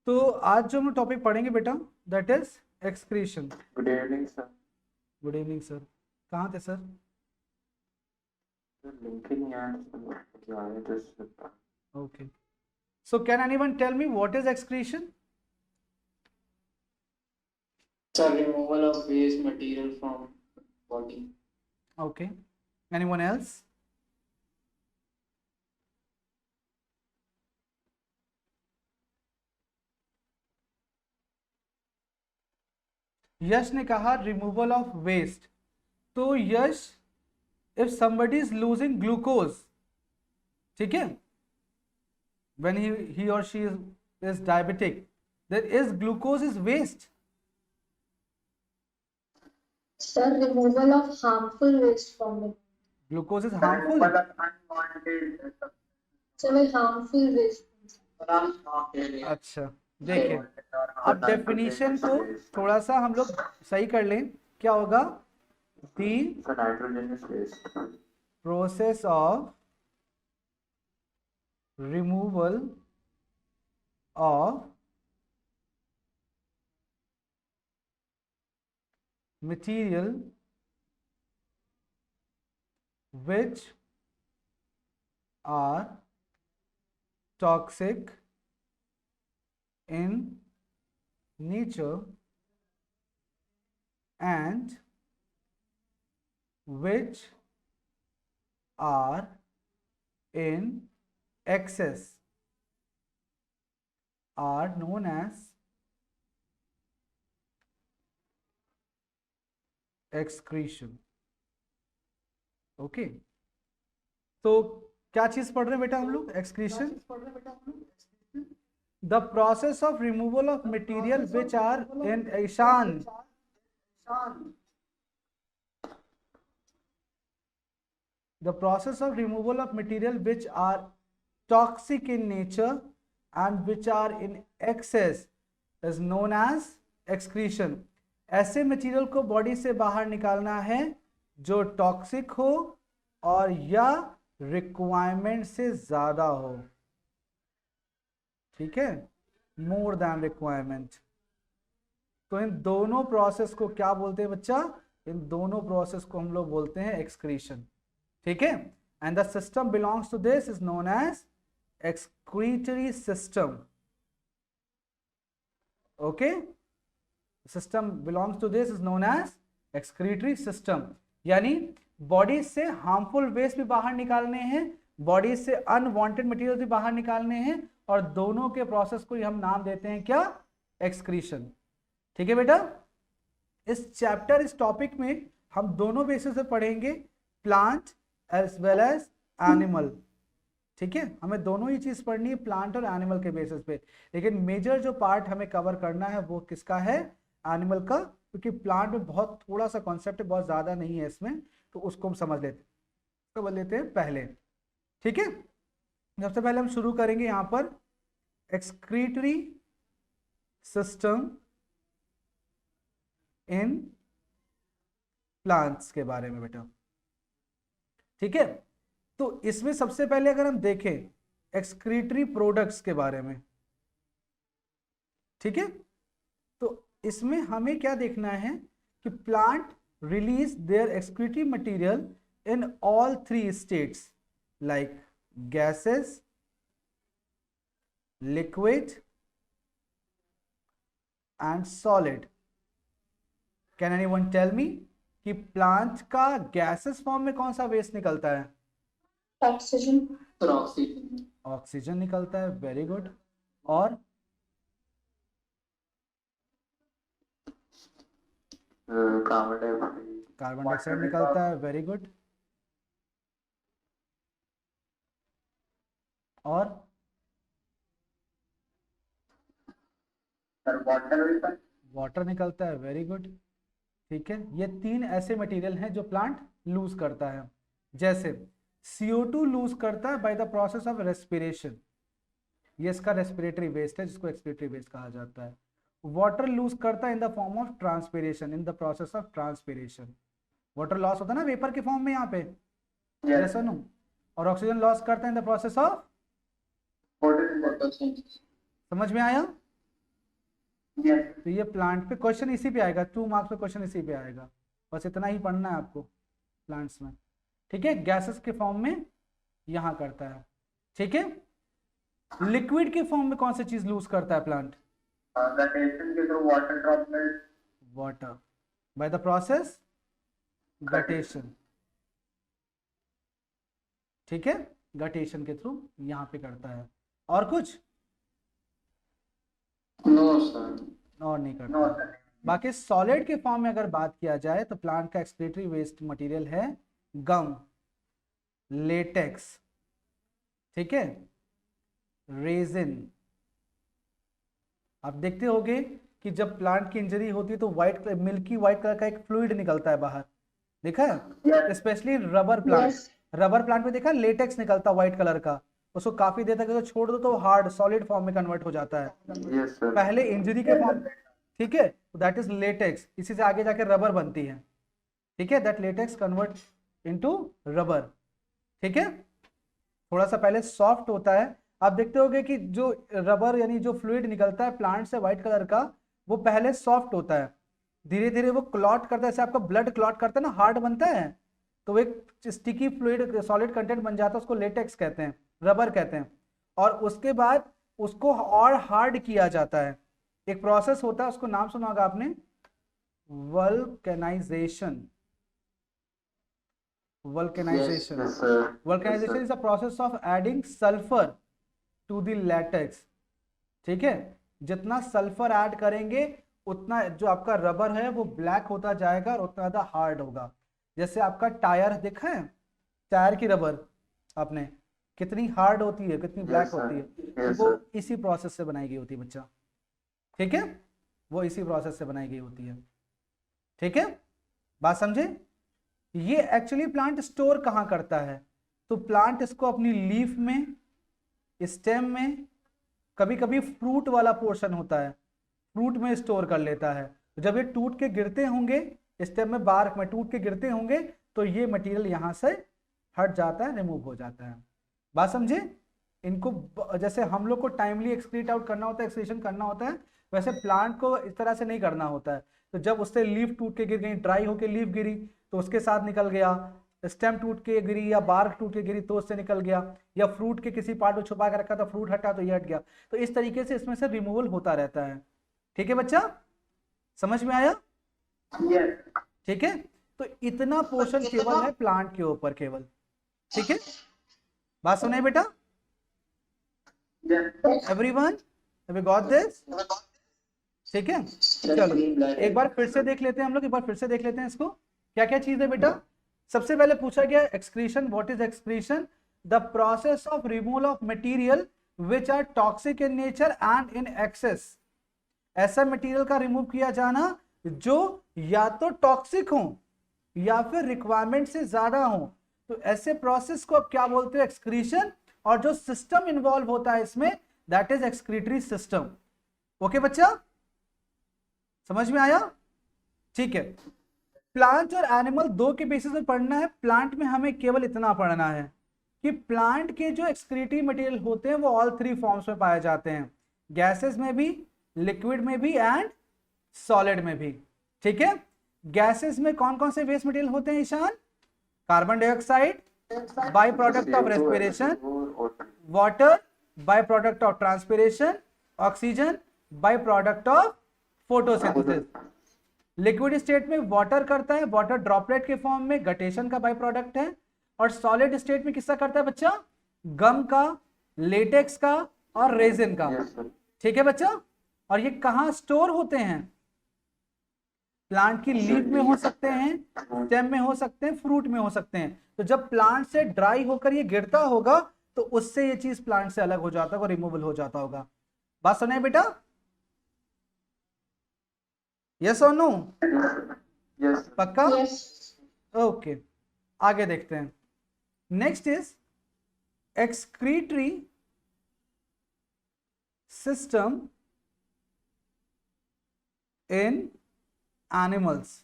तो आज जो हम टॉपिक पढ़ेंगे बेटा that is excretion. Good evening sir. Good evening sir. कहाँ थे सर? लिंक ही नहीं आया तो क्या है तो okay, so can anyone tell me what is excretion? Sir, removal of waste material from body. Okay, anyone else? Yash ने कहा रिमूवल ऑफ वेस्ट। तो Yash, if somebody is losing glucose, ठीक है, when he or she is diabetic, there is glucose is waste. Sir, removal of harmful waste from the Glucose is harmful. Sir, harmful waste. अच्छा, देखिए अब definition को थोड़ा सा हम लोग सही कर लें। क्या होगा? The nitrogenous waste process of removal of material which are toxic in nature and which are in excess are known as excretion. Okay, तो क्या चीज पढ़ रहे हैं बेटा हम लोग? Excretion, the process of removal of material which are in Ishan, the process of removal of material which are toxic in nature and which are in excess is known as excretion. ऐसे मटेरियल को body से बाहर निकालना है जो toxic हो और या रिक्वायरमेंट से ज्यादा हो, ठीक है, मोर देन रिक्वायरमेंट। तो इन दोनों प्रोसेस को क्या बोलते हैं बच्चा? इन दोनों प्रोसेस को हम लोग बोलते हैं एक्सक्रीशन, ठीक है। And the system belongs to this is known as excretory system. Okay, system belongs to this is known as excretory system. यानी बॉडी से हार्मफुल वेस्ट भी बाहर निकालने हैं, बॉडी से अनवांटेड मटेरियल भी बाहर निकालने हैं, और दोनों के प्रोसेस को हम नाम देते हैं क्या? एक्सक्रीशन, ठीक है बेटा। इस चैप्टर, इस टॉपिक में हम दोनों बेसिस पे पढ़ेंगे, plant as well as animal, ठीक है। हमें दोनों ही चीज पढ़नी है, प्लांट और एनिमल के बेसिस पे, लेकिन मेजर जो पार्ट हमें कवर करना है वो किसका है? एनिमल का, क्योंकि प्लांट में बहुत थोड़ा सा कॉन्सेप्ट है, बहुत ज्यादा नहीं है इसमें, तो उसको हम समझ लेते हैं पहले, ठीक है। सबसे पहले हम शुरू करेंगे यहां पर एक्सक्रीटरी सिस्टम इन प्लांट्स के बारे में बेटा, ठीक है। तो इसमें सबसे पहले अगर हम देखें एक्सक्रीटरी प्रोडक्ट्स के बारे में, ठीक है, तो इसमें हमें क्या देखना है कि plant release their excretory material in all three states like gases, liquid and solid. Can anyone tell me कि प्लांट का गैसेस फॉर्म में कौन सा वेस्ट निकलता है? Oxygen. Oxygen. ऑक्सीजन निकलता है, वेरी गुड। और कार्बन डाइऑक्साइड निकलता है, वेरी गुड। और वाटर निकलता है, वेरी गुड, ठीक है। ये तीन ऐसे मटेरियल हैं जो प्लांट लूज करता है। जैसे CO2 लूज करता है by the process of respiration, ये इसका रेस्पिरेटरी वेस्ट है जिसको एक्सपिरेटरी वेस्ट कहा जाता है। वाटर लूज करता है in the form of transpiration, in the process of transpiration. Water loss होता है ना वेपर के फॉर्म में यहाँ पे, जैसा नो। और ऑक्सीजन लॉस करता है इन द प्रोसेस ऑफ, समझ में आया? Yes. तो ये प्लांट पे क्वेश्चन इसी पे आएगा, 2 मार्क्स पे क्वेश्चन इसी पे आएगा, बस इतना ही पढ़ना है आपको प्लांट्स में, ठीक है। गैसेस के फॉर्म में यहाँ करता है, ठीक है। लिक्विड के फॉर्म में कौन सी चीज लूज करता है प्लांट? गटेशन के through water droplet. Water by the process guttation, ठीक है, गटेशन के थ्रू यहाँ पे करता है। और कुछ? No sir. और नहीं करता। No sir. बाकी सॉलिड के फॉर्म में अगर बात किया जाए तो प्लांट का एक्सक्रीटरी वेस्ट मटेरियल है गम, लेटेक्स, ठीक है, रेजिन। आप देखते होंगे कि जब प्लांट की इंजरी होती है तो वाइट मिल्की वाइट कलर का एक फ्लूइड निकलता है बाहर, देखा है? Specially rubber plant, rubber plant में देखा लेटेक्स निकलता व्हाइट कलर का, उसको काफी देर तक अगर छोड़ दो तो हार्ड सॉलिड फॉर्म में कन्वर्ट हो जाता है, Yes, sir. पहले इंजरी के फॉर्म, ठीक है, दैट इज लेटेक्स, इसी से आगे जाके रबर बनती है, ठीक है, that latex convert into rubber, ठीक है। थोड़ा सा पहले सॉफ्ट होता है, आप देखते होंगे कि जो रबर यानी जो फ्लूइड निकलता है प्लांट से व्हाइट कलर का, वो पहले सॉफ्ट होता है, धीरे धीरे वो क्लॉट करता है, जैसे आपका ब्लड क्लॉट करता है ना, हार्ड बनता है, तो एक स्टिकी फ्लूइड सॉलिड कंटेंट बन जाता है, उसको लेटेक्स कहते हैं, रबर कहते हैं। और उसके बाद उसको और हार्ड किया जाता है, एक प्रोसेस होता है, उसको नाम सुना होगा आपने, vulcanization. Vulcanization, Yes, sir. Vulcanization is the process of adding sulphur to the latex, ठीक है। जितना सल्फर ऐड करेंगे उतना जो आपका रबर है वो ब्लैक होता जाएगा और उतना ज्यादा हार्ड होगा। जैसे आपका टायर देखा है, टायर की रबर आपने कितनी हार्ड होती है, कितनी ब्लैक Yes, sir. होती है, Yes, वो sir. इसी प्रोसेस से बनाई गई होती है बच्चा, ठीक है, वो इसी प्रोसेस से बनाई गई होती है, ठीक है, बात समझे। ये एक्चुअली प्लांट स्टोर कहाँ करता है, तो प्लांट इसको अपनी लीफ में, स्टेम में, कभी कभी फ्रूट वाला पोर्शन होता है, फ्रूट में स्टोर कर लेता है। तो जब ये टूट के गिरते होंगे स्टेम में, बार्क में टूट के गिरते होंगे, तो ये मटेरियल यहाँ से हट जाता है, रिमूव हो जाता है, बात समझे। इनको जैसे हम लोग को टाइमली एक्सक्रीट आउट करना होता है, एक्सक्रीशन करना होता है, वैसे प्लांट को इस तरह से नहीं करना होता है। तो जब उससे लीफ टूट के गिर गई, ड्राई होके लीफ गिरी तो उसके साथ निकल गया, स्टेम टूट के गिरी या बार्क टूट के गिरी तो उससे निकल गया, या फ्रूट के किसी पार्ट को छुपा के रखा था, फ्रूट हटा तो ये हट गया। तो इस तरीके से इसमें से रिमूवल होता रहता है, ठीक है बच्चा, समझ में आया? Yes. ठीक है, तो इतना पोर्शन केवल है प्लांट के ऊपर केवल, ठीक है, बात सुने बेटा, Yes. Everyone have you got this, ठीक है। चलो एक बार फिर से देख लेते हैं हम लोग, एक बार फिर से देख लेते हैं इसको, क्या क्या चीज है बेटा। सबसे पहले पूछा गया excretion, what is excretion? The process of removal of material which are toxic in nature and in excess, ऐसा मटेरियल का रिमूव किया जाना जो या तो टॉक्सिक हो या फिर रिक्वायरमेंट से ज्यादा हो, तो ऐसे प्रोसेस को आप क्या बोलते हो? एक्सक्रीशन। और जो सिस्टम इन्वॉल्व होता है इसमें, that is excretory system. Okay बच्चा, समझ में आया? ठीक है, प्लांट और एनिमल दो के बेसिस में पढ़ना है। प्लांट में हमें केवल इतना पढ़ना है कि प्लांट के जो एक्सक्रीटरी मटेरियल होते हैं वो ऑल 3 फॉर्म्स में पाए जाते हैं, गैसेस में भी, लिक्विड में भी एंड सॉलिड में भी, ठीक है। गैसेस में कौन कौन से वेस्ट मटेरियल होते हैं Ishan? Carbon dioxide by product of respiration, water by product of transpiration, oxygen by product of photosynthesis. Liquid state में वाटर करता है, वाटर ड्रॉपलेट के फॉर्म में, गटेशन का बाय प्रोडक्ट है। और सॉलिड स्टेट में किसका करता है बच्चा? गम का, लेटेक्स का और रेजिन का, ठीक है बच्चा। और ये कहाँ स्टोर होते हैं? प्लांट की लीफ में हो सकते हैं, स्टेम में हो सकते हैं, फ्रूट में हो सकते हैं। तो जब प्लांट से ड्राई होकर ये गिरता होगा तो उससे ये चीज प्लांट से अलग हो जाता होगा, रिमूवल हो जाता होगा। बात सुने बेटा, यस और नो? Yes. पक्का? Yes. ओके, आगे देखते हैं। Next is excretory system in animals,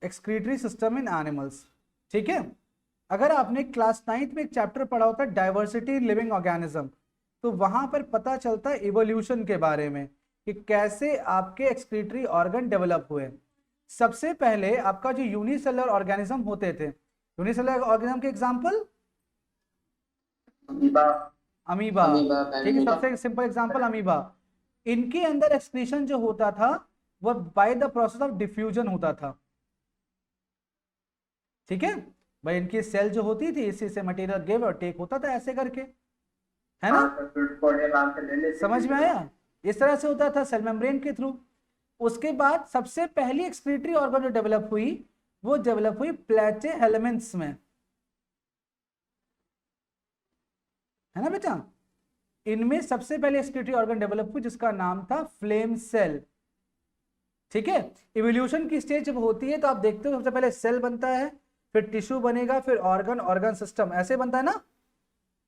excretory system in animals, ठीक है। अगर आपने क्लास 9th में एक चैप्टर पढ़ा होता है डाइवर्सिटी इन लिविंग ऑर्गेनिज्म, तो वहां पर पता चलता है इवोल्यूशन के बारे में कि कैसे आपके एक्सक्रीटरी ऑर्गन डेवलप हुए। सबसे पहले आपका जो यूनिसेलुलर ऑर्गेनिज्म होते थे, यूनिसेलुलर ऑर्गेनिज्म के एग्जांपल अमीबा, अमीबा, अमीबा, ठीक है, बैक्टीरिया। सबसे सिंपल एग्जांपल अमीबा। इनके अंदर एक्सक्रीशन जो होता था वो by the process of diffusion होता था, ठीक है भाई। इनकी सेल जो होती थी इसी से मटेरियल गिव और टेक होता था ऐसे करके, है ना, नाम से ले लेते समझ में आया। इस तरह से होता था सेल मेम्ब्रेन के थ्रू। उसके बाद सबसे पहली एक्सक्रीटरी ऑर्गन जो डेवलप हुई वो डेवलप हुई प्लेटेहेलमिन्थ्स में, है ना बेटा। इनमें सबसे पहले एक्सक्रीटरी ऑर्गन डेवलप हुई जिसका नाम था फ्लेम सेल, ठीक है। इवोल्यूशन की स्टेज जब होती है तो आप देखते हो सबसे पहले सेल बनता है, फिर टिश्यू बनेगा, फिर ऑर्गन, ऑर्गन सिस्टम, ऐसे बनता है ना।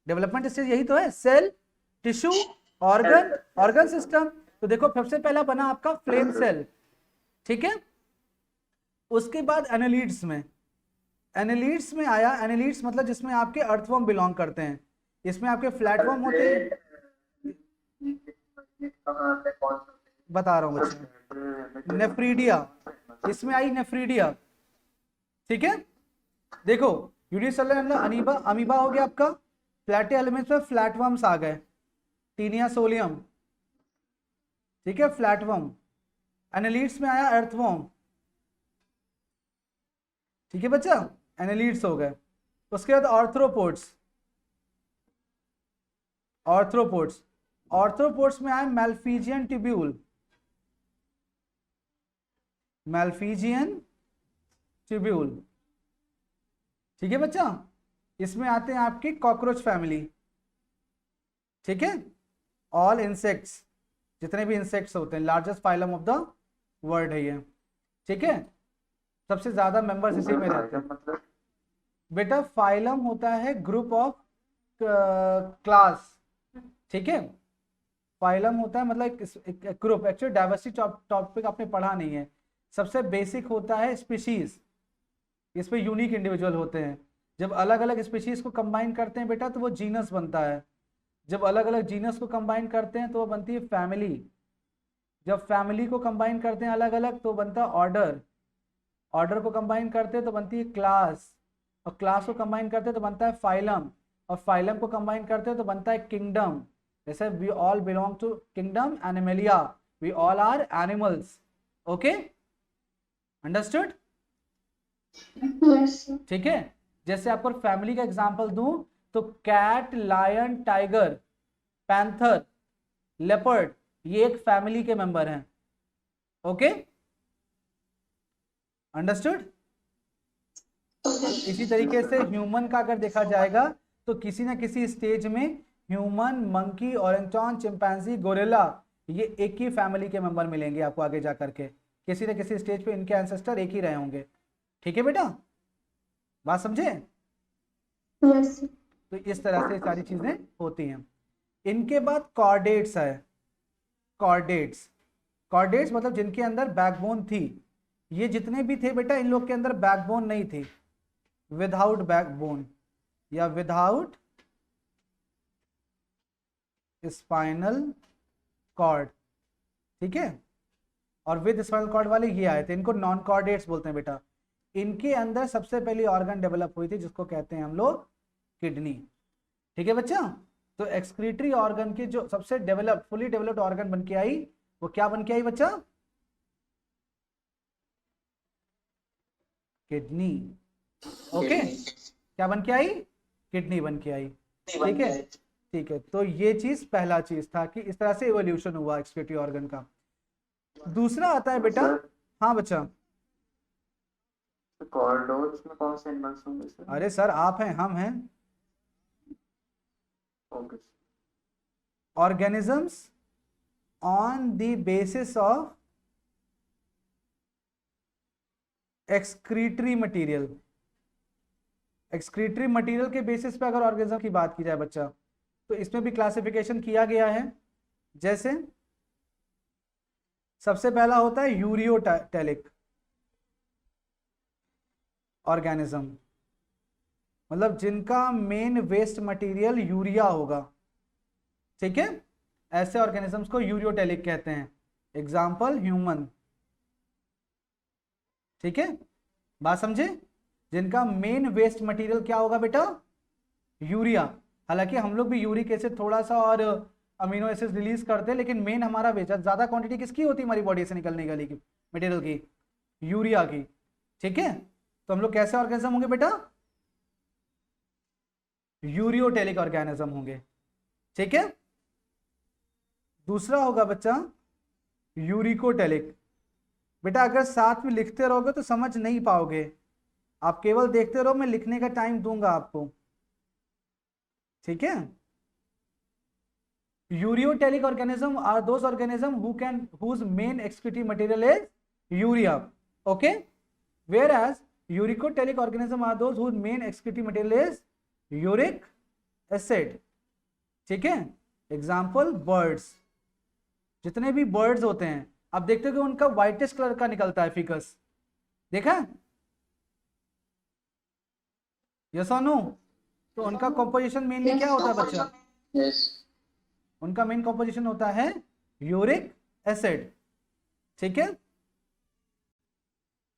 डेवलपमेंट स्टेज यही तो है, cell, tissue, organ, organ system. तो देखो सबसे पहला बना आपका फ्लेम सेल, ठीक है। उसके बाद एनालिड्स में, एनालिड्स में आया, एनालिड्स मतलब जिसमें आपके अर्थवर्म बिलोंग करते हैं, इसमें आपके फ्लैटवर्म होते हैं। बता रहा हूँ बच्चे, नेफ्रीडिया, इसमें आई नेफ्रीडिया, ठीक है। देखो यूनिसेलुलर मतलब अमीबा, अमीबा हो गया आपका, प्लेटेहेलमिन्थ्स में फ्लैटवर्म्स आ गए, टीनिया सोलियम, ठीक है, फ्लैटवर्म। एनालिड्स में आया अर्थवर्म, ठीक है बच्चा, एनालिड्स हो गए। उसके बाद आर्थ्रोपोड्स, आर्थ्रोपोड्स, आर्थ्रोपोड्स में आया मैल्फीजियन ट्यूब्यूल, मैल्फीजियन ट्यूब्यूल, ठीक है बच्चा। इसमें आते हैं आपकी कॉकरोच फैमिली, ठीक है। ऑल इंसेक्ट्स, जितने भी इंसेक्ट्स होते हैं, largest phylum of the world है ये, ठीक है। सबसे ज्यादा मेंबर्स इसी में रहते हैं। मतलब बेटा फाइलम होता है ग्रुप ऑफ क्लास, ठीक है। फाइलम होता है मतलब एक ग्रुप, एक्चुअली डाइवर्सिटी टॉपिक आपने पढ़ा नहीं है। सबसे बेसिक होता है स्पीशीज, इसमें यूनिक इंडिविजुअल होते हैं। जब अलग अलग स्पीशीज को कंबाइन करते हैं बेटा तो वो जीनस बनता है। जब अलग अलग जीनस को कंबाइन करते हैं तो वो बनती है फैमिली। जब फैमिली को कंबाइन करते हैं अलग अलग तो बनता है ऑर्डर। ऑर्डर को कंबाइन करते हैं तो बनती है क्लास, और क्लास को कंबाइन करते हैं तो बनता है फाइलम, और फाइलम को कंबाइन करते हैं तो बनता है किंगडम। जैसे we all belong to kingdom animalia, we all are animals, okay, understood, Yes, sir. ठीक है। जैसे आपको फैमिली का एग्जांपल दूं तो cat, lion, tiger, panther, leopard, ये एक फैमिली के मेंबर हैं, ओके, अंडरस्टूड। इसी तरीके से ह्यूमन का अगर देखा जाएगा तो किसी ना किसी स्टेज में ह्यूमन, मंकी, ओरेंगटन, चिंपैंजी, गोरिल्ला, ये एक ही फैमिली के मेंबर मिलेंगे आपको आगे जा करके। किसी न किसी स्टेज पे इनके एंसेस्टर एक ही रहे होंगे, ठीक है बेटा, बात समझे। Yes, sir. तो इस तरह से सारी चीजें होती हैं। इनके बाद कॉर्डेट्स है, कॉर्डेट्स, कॉर्डेट्स मतलब जिनके अंदर बैकबोन थी। ये जितने भी थे बेटा इन लोग के अंदर बैकबोन नहीं थी, विदाउट बैकबोन या विदाउट स्पाइनल कॉर्ड, ठीक है। और विद स्पाइनल कॉर्ड वाले ये आए थे, इनको नॉन कॉर्डेट्स बोलते हैं बेटा। इनके अंदर सबसे पहली ऑर्गन डेवलप हुई थी जिसको कहते हैं हम लोग किडनी, ठीक है बच्चा। तो एक्सक्रीटरी ऑर्गन की जो सबसे डेवलप, फुली डेवलप्ड ऑर्गन बन के आई वो क्या बन के आई बच्चा, किडनी, ओके, क्या बन के आई, किडनी बन के आई, ठीक है, ठीक है। तो ये चीज पहला चीज था कि इस तरह से इवोल्यूशन हुआ एक्सक्रीटरी ऑर्गन का। दूसरा आता है बेटा, हाँ बच्चा, कॉर्डोट्स में कौन से एनिमल्स होंगे सर? अरे सर आप हैं, हम हैं, okay, organisms on the basis of excretory material, excretory material के बेसिस पे अगर ऑर्गेनिज्म की बात की जाए बच्चा तो इसमें भी क्लासिफिकेशन किया गया है। जैसे सबसे पहला होता है यूरियोटेलिक ऑर्गेनिज्म, मतलब जिनका मेन वेस्ट मटेरियल यूरिया होगा, ठीक है, ऐसे ऑर्गेनिजम्स को यूरियोटेलिक कहते हैं। एग्जाम्पल ह्यूमन, ठीक है, बात समझे। जिनका मेन वेस्ट मटेरियल क्या होगा बेटा, यूरिया। हालांकि हम लोग भी यूरिक एसिड थोड़ा सा और अमीनो एसिड रिलीज करते हैं, लेकिन मेन हमारा वेस्ट ज्यादा क्वांटिटी किसकी होती है हमारी बॉडी से निकलने वाली की मटेरियल की, यूरिया की, ठीक है। तो हम लोग कैसे ऑर्गेनिज्म होंगे बेटा, यूरियोटेलिक ऑर्गेनिज्म होंगे, ठीक है। दूसरा होगा बच्चा यूरिकोटेलिक। बेटा अगर साथ में लिखते रहोगे तो समझ नहीं पाओगे, आप केवल देखते रहो, मैं लिखने का टाइम दूंगा आपको, ठीक है। Ureotelic organism are those organism whose main excretive material is urea, okay, whereas uricoteric organism are those whose main excretive material is uric acid, ठीक है। एग्जाम्पल बर्ड्स, जितने भी बर्ड्स होते हैं आप देखते हो कि उनका व्हाइटिश कलर का निकलता है फिकस, देखा, यस और नो। तो उनका कॉम्पोजिशन मेनली क्या होता है बच्चा, Yes. उनका मेन कॉम्पोजिशन होता है यूरिक एसिड, ठीक है।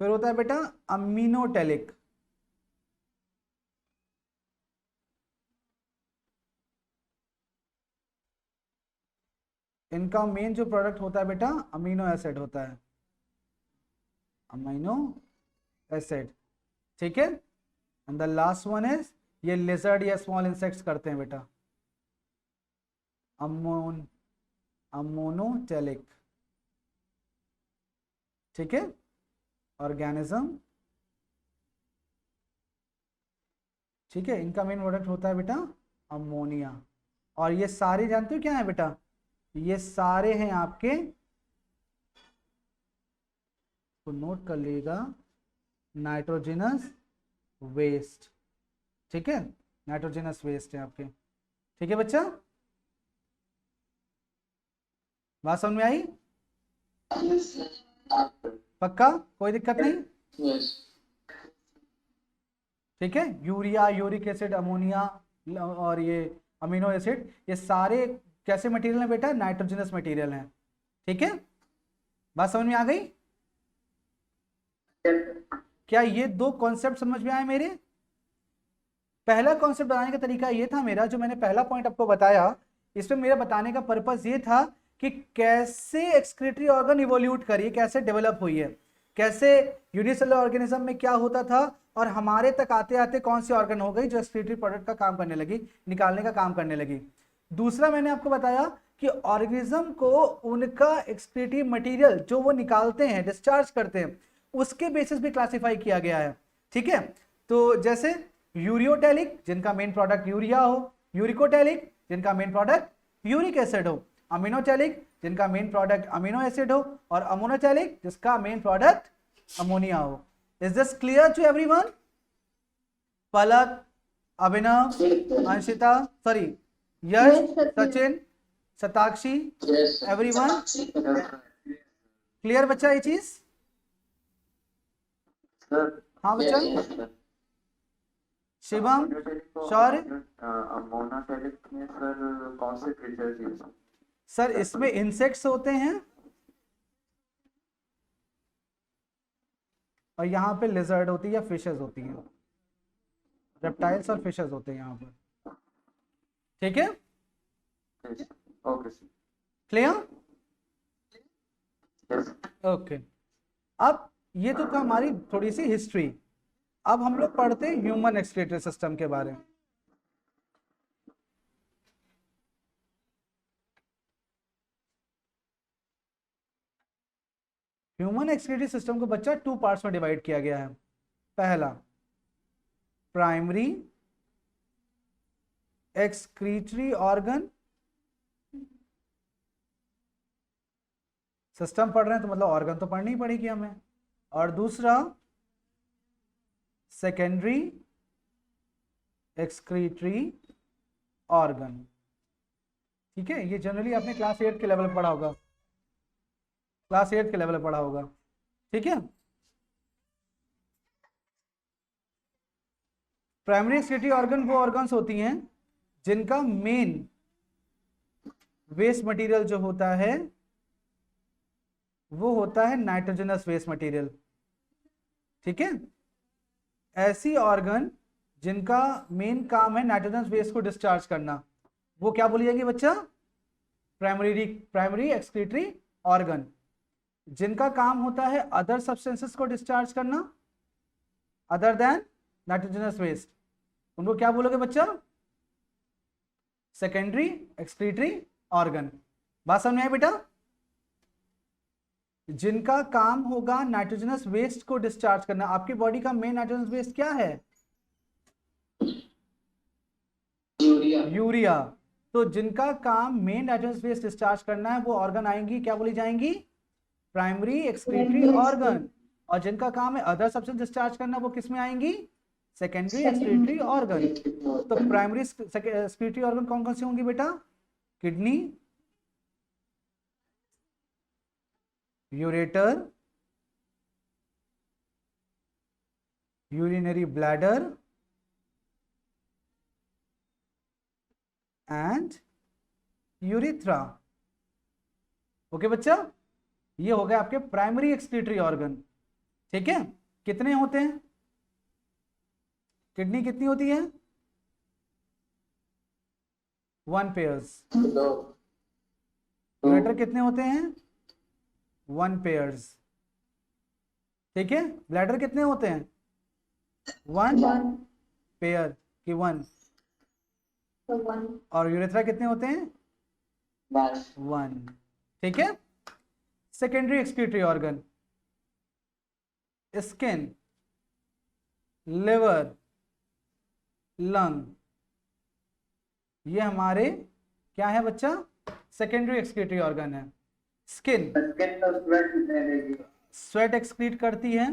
फिर होता है बेटा अमीनोटेलिक, इनका मेन जो प्रोडक्ट होता है बेटा अमीनो एसिड होता है, अमीनो एसिड, ठीक है। And the last one is, ये लिजर्ड या स्मॉल इंसेक्ट्स करते हैं बेटा, अमोनोटेलिक, ठीक है, ऑर्गेनिज्म, ठीक है। इनका मेन प्रोडक्ट होता है बेटा अमोनिया। और ये सारे जानते हो क्या है बेटा, ये सारे हैं आपके, तो नोट कर लीजिएगा, नाइट्रोजनस वेस्ट, ठीक है, नाइट्रोजनस वेस्ट है आपके, ठीक है बच्चा, बात समझ में आई, पक्का, कोई दिक्कत नहीं, Yes. ठीक है। यूरिया, यूरिक एसिड, अमोनिया और ये अमीनो एसिड, ये सारे कैसे मटेरियल हैं बेटा, नाइट्रोजनस मटेरियल हैं, ठीक है, बात समझ में आ गई। क्या ये दो कॉन्सेप्ट समझ में आए मेरे। पहला कॉन्सेप्ट बताने का तरीका ये था मेरा, जो मैंने पहला पॉइंट आपको बताया, इसमें मेरा बताने का पर्पस ये था कि कैसे एक्सक्रीटरी ऑर्गन इवोल्यूट करी, कैसे डेवलप हुई है, कैसे यूनिसेलुलर ऑर्गेनिज्म में क्या होता था, और हमारे तक आते आते कौन सी ऑर्गन हो गई जो एक्सक्रीटरी प्रोडक्ट का काम करने लगी, निकालने का काम करने लगी। दूसरा मैंने आपको बताया कि ऑर्गेनिज्म को उनका एक्सक्रीटिव मटेरियल जो वो निकालते हैं, डिस्चार्ज करते हैं, उसके बेसिस भी क्लासिफाई किया गया है, ठीक है। तो जैसे यूरियोटेलिक जिनका मेन प्रोडक्ट यूरिया हो, यूरिकोटेलिक जिनका मेन प्रोडक्ट यूरिक एसिड हो, अमीनोटेलिक जिनका मेन प्रोडक्ट अमीनो एसिड हो, और अमोनोटेलिक जिसका मेन प्रोडक्ट अमोनिया हो। Is this clear to everyone. Palak, Abhinav, Anshita, sorry Yash, Sachin, Shatakshi, Yes. Everyone clear बच्चा ये चीज। सर हाँ बच्चा, Yes. Yes. Shivam, Shaurya. Ammonotelic में सर कौन से फीचर्स यूज हैं? सर इसमें इंसेक्ट्स होते हैं और यहाँ पे लिजर्ड होती है या फिशेस होती हैं, रेप्टाइल्स और फिशेस होते हैं यहाँ पर, ठीक है, okay sir, clear, yes. Okay. अब ये तो था हमारी थोड़ी सी हिस्ट्री। अब हम लोग पढ़ते हैं ह्यूमन एक्सक्रीटरी सिस्टम के बारे में। ह्यूमन एक्सक्रीटरी सिस्टम को बच्चा 2 पार्ट्स में डिवाइड किया गया है। पहला प्राइमरी एक्सक्रीटरी ऑर्गन, सिस्टम पढ़ रहे हैं तो मतलब ऑर्गन तो पढ़नी ही पड़ेगी हमें, और दूसरा सेकेंडरी एक्सक्रीटरी ऑर्गन, ठीक है। ये जनरली आपने क्लास 8 के लेवल पढ़ा होगा, क्लास 8 के लेवल पढ़ा होगा, ठीक है। प्राइमरी एक्सक्रीटरी ऑर्गन वो ऑर्गन्स होती हैं जिनका मेन वेस्ट मटेरियल जो होता है वो होता है नाइट्रोजनस वेस्ट मटेरियल। ठीक है, ऐसी ऑर्गन जिनका मेन काम है नाइट्रोजनस वेस्ट को डिस्चार्ज करना, वो क्या बोली जाएंगे बच्चा? Primary excretory organ. जिनका काम होता है अदर सब्सटेंसेस को डिस्चार्ज करना अदर देन नाइट्रोजनस वेस्ट, उनको क्या बोलोगे बच्चा? Secondary excretory organ. बात समझ में आई बेटा? जिनका काम होगा नाइट्रोजनस वेस्ट को डिस्चार्ज करना। आपकी बॉडी का मेन नाइट्रोजनस वेस्ट क्या है? यूरिया। तो जिनका काम मेन नाइट्रोजनस वेस्ट डिस्चार्ज करना है वो ऑर्गन आएंगी, क्या बोली जाएंगी? Primary excretory organ. और जिनका काम है अदर सब्सटेंस डिस्चार्ज करना, वो किस में आएंगी? Secondary excretory organ. तो प्राइमरी एक्सक्रीटरी ऑर्गन कौन कौन सी होंगी बेटा? Kidney, ureter, urinary bladder and urethra. Okay बच्चा, ये हो गए आपके प्राइमरी एक्सक्रीटरी ऑर्गन। ठीक है, कितने होते हैं? किडनी कितनी होती है? 1 पेयर्स। यूरेटर कितने होते हैं? 1 पेयर्स। ठीक है, ब्लैडर कितने होते हैं? 1 पेयर की 1। और यूरेथ्रा कितने होते हैं? 1। ठीक है, secondary excretory organ, skin, liver, lung, ये हमारे क्या है बच्चा? सेकेंडरी एक्सक्रीटरी ऑर्गन है। स्किन स्वेट एक्सक्रीट करती है,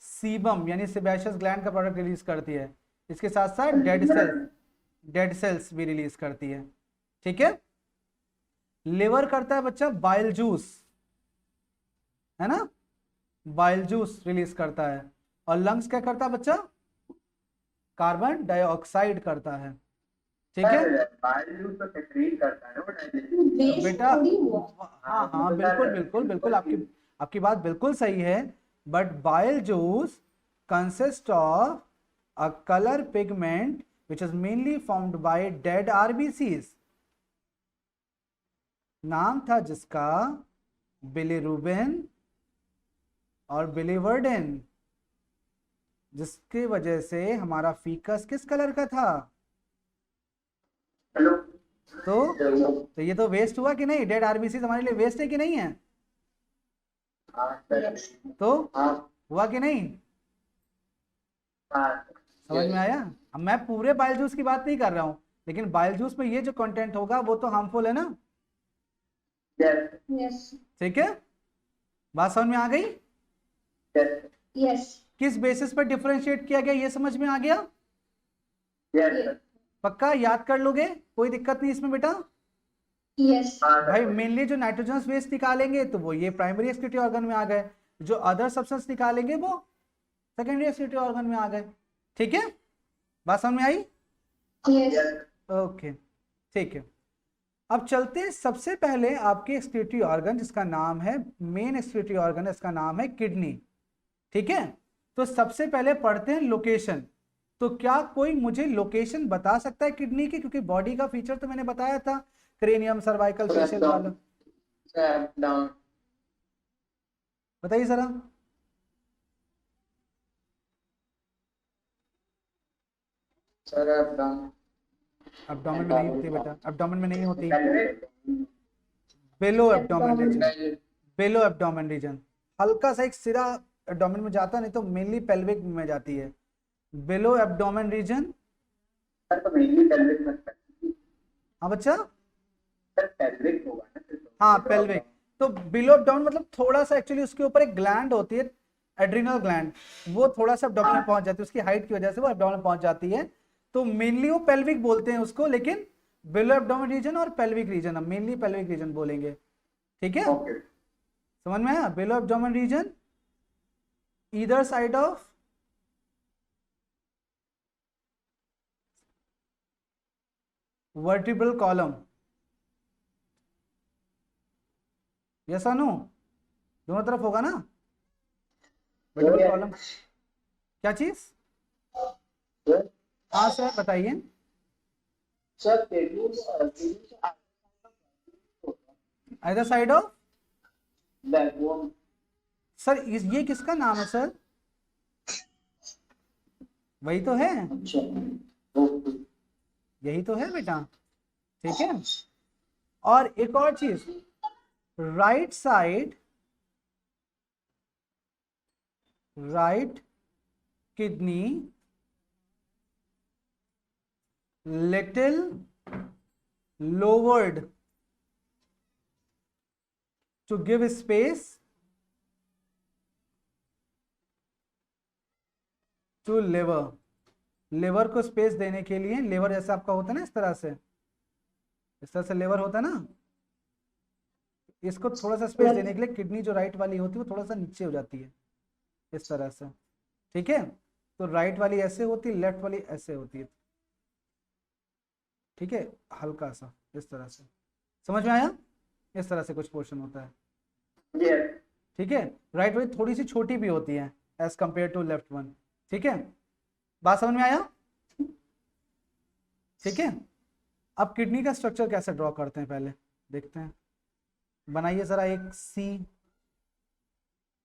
सीबम यानी सेबेशियस ग्लैंड का प्रोडक्ट रिलीज करती है, इसके साथ साथ डेड सेल्स भी रिलीज करती है। ठीक है, लिवर करता है बच्चा बाइल जूस, है ना, बाइल जूस रिलीज करता है। और लंग्स क्या करता है बच्चा? कार्बन डाइऑक्साइड करता है। ठीक है बेटा, हाँ हाँ बिल्कुल बिल्कुल बिल्कुल, आपकी बात बिल्कुल सही है। But bile juice consist of a colour pigment which is mainly formed by dead RBCs। नाम था जिसका बिलीरुबिन और बिलीवर्डिन, जिसकी वजह से हमारा फीकस किस कलर का था? तो ये तो वेस्ट हुआ कि नहीं? डेड आरबीसी हमारे लिए वेस्ट है कि नहीं है? तो हुआ कि नहीं? समझ में आया? अब मैं पूरे बाइल जूस की बात नहीं कर रहा हूं, लेकिन बाइल जूस में ये जो कंटेंट होगा वो तो हार्मफुल है ना। ठीक है, बात समझ में आ गई? किस बेसिस पर डिफरेंशिएट किया गया ये समझ में आ गया? पक्का याद कर लोगे? कोई दिक्कत नहीं इसमें बेटा? भाई मेनली जो नाइट्रोजनस वेस्ट निकालेंगे तो वो ये प्राइमरी एक्सक्रीटरी ऑर्गन में आ गए, जो अदर सब्सटेंस निकालेंगे वो सेकेंडरी एक्सक्रीटरी ऑर्गन में आ गए। ठीक है, बात समझ में आई? ओके ठीक है, अब चलते हैं। सबसे पहले आपके एक्सक्रीटरी ऑर्गन जिसका नाम है, मेन एक्सक्रीटरी ऑर्गन है, इसका नाम है किडनी। ठीक है, तो सबसे पहले पढ़ते हैं लोकेशन। तो क्या कोई मुझे लोकेशन बता सकता है किडनी की? क्योंकि बॉडी का फीचर तो मैंने बताया था, क्रेनियम, सर्वाइकल, फेशियल वाला। बताइए जरा। सर एब्डोमेन में नहीं होती बेटा, एब्डोमेन में नहीं होती, बेलो एब्डोमेन रीजन, बेलो एब्डोमेन रीजन, हल्का सा एक सिरा एब्डोमेन में जाता, नहीं तो मेनली पेल्विक में जाती है। बेलो एब्डोमेन रीजन। हाँ बच्चा, हाँ पेल्विक। तो बिलो एब्डोमेन मतलब थोड़ा सा, एक्चुअली उसके ऊपर एक ग्लैंड होती है, एड्रिनल ग्लैंड, वो थोड़ा सा एब्डोमेन में पहुंच जाती है, उसकी हाइट की वजह से वो एब्डोमेन में पहुंच जाती है। तो मेनली वो पेल्विक बोलते हैं उसको, लेकिन बिलो एब्डोमेन रीजन और पेल्विक रीजन, हम मेनली पेल्विक रीजन बोलेंगे। ठीक है, समझ में आया? Below abdomen region either side of vertebral column. Yes और नो? दोनों तरफ होगा ना वर्टिकल कॉलम। क्या चीज? हाँ सर बताइए। Sir either side of backbone. Sir ये किसका नाम है सर? वही तो है, अच्छा ओके। यही तो है बेटा, ठीक है। और एक और चीज, right side, right kidney little lowered to give space to liver, liver को स्पेस देने के लिए, लिवर जैसा आपका होता है ना, इस तरह से लिवर होता है ना, इसको थोड़ा सा स्पेस देने के लिए किडनी जो राइट वाली होती है वो थोड़ा सा नीचे हो जाती है इस तरह से, ठीक है। तो राइट वाली ऐसे होती है, लेफ्ट वाली ऐसे होती है, ठीक है, हल्का सा इस तरह से। समझ में आया? इस तरह से कुछ पोर्शन होता है, ठीक है। राइट वाली थोड़ी सी छोटी भी होती है as compare to left one, ठीक है। बात समझ में आया? ठीक है। अब किडनी का स्ट्रक्चर कैसे ड्रॉ करते हैं पहले देखते हैं। बनाइए जरा एक सी,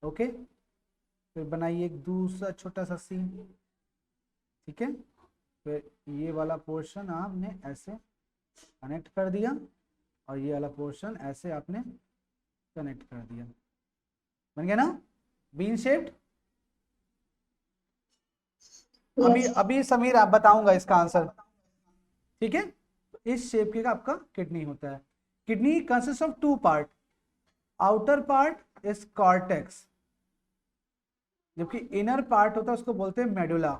ओके, फिर बनाइए एक दूसरा छोटा सा सी, ठीक है। फिर ये वाला पोर्शन आपने ऐसे कनेक्ट कर दिया और ये वाला पोर्शन ऐसे आपने कनेक्ट कर दिया, बन गया ना बीन शेप्ड। अभी समीर आप बताऊंगा इसका आंसर, ठीक है। इस शेप के का आपका किडनी होता है। Kidney consist of two part, outer part is cortex, जबकि इनर पार्ट होता है उसको बोलते हैं medulla,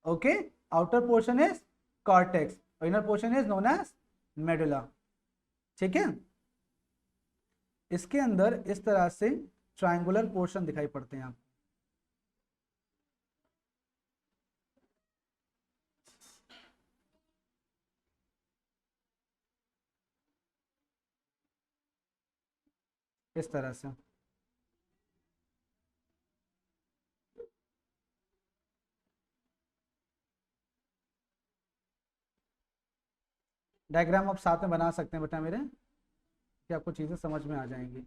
okay. Outer portion is cortex और inner portion is known as medulla, ठीक है। इसके अंदर इस तरह से ट्रायंगुलर पोर्शन दिखाई पड़ते हैं आप, इस तरह से। डायग्राम आप साथ में बना सकते हैं बेटा मेरे, कि आपको चीजें समझ में आ जाएंगी।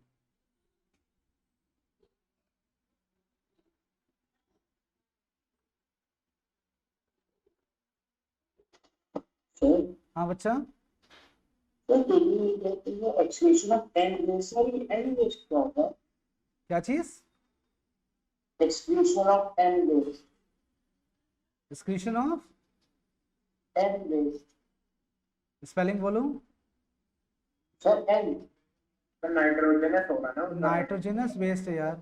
हाँ बच्चा, एक्सक्रीशन ऑफ एंड क्या होता है? क्या चीज? Excretion of and excretion of, and spelling बोलो। सर एंड नाइट्रोजनस होगा ना? नाइट्रोजनस वेस्ट है यार,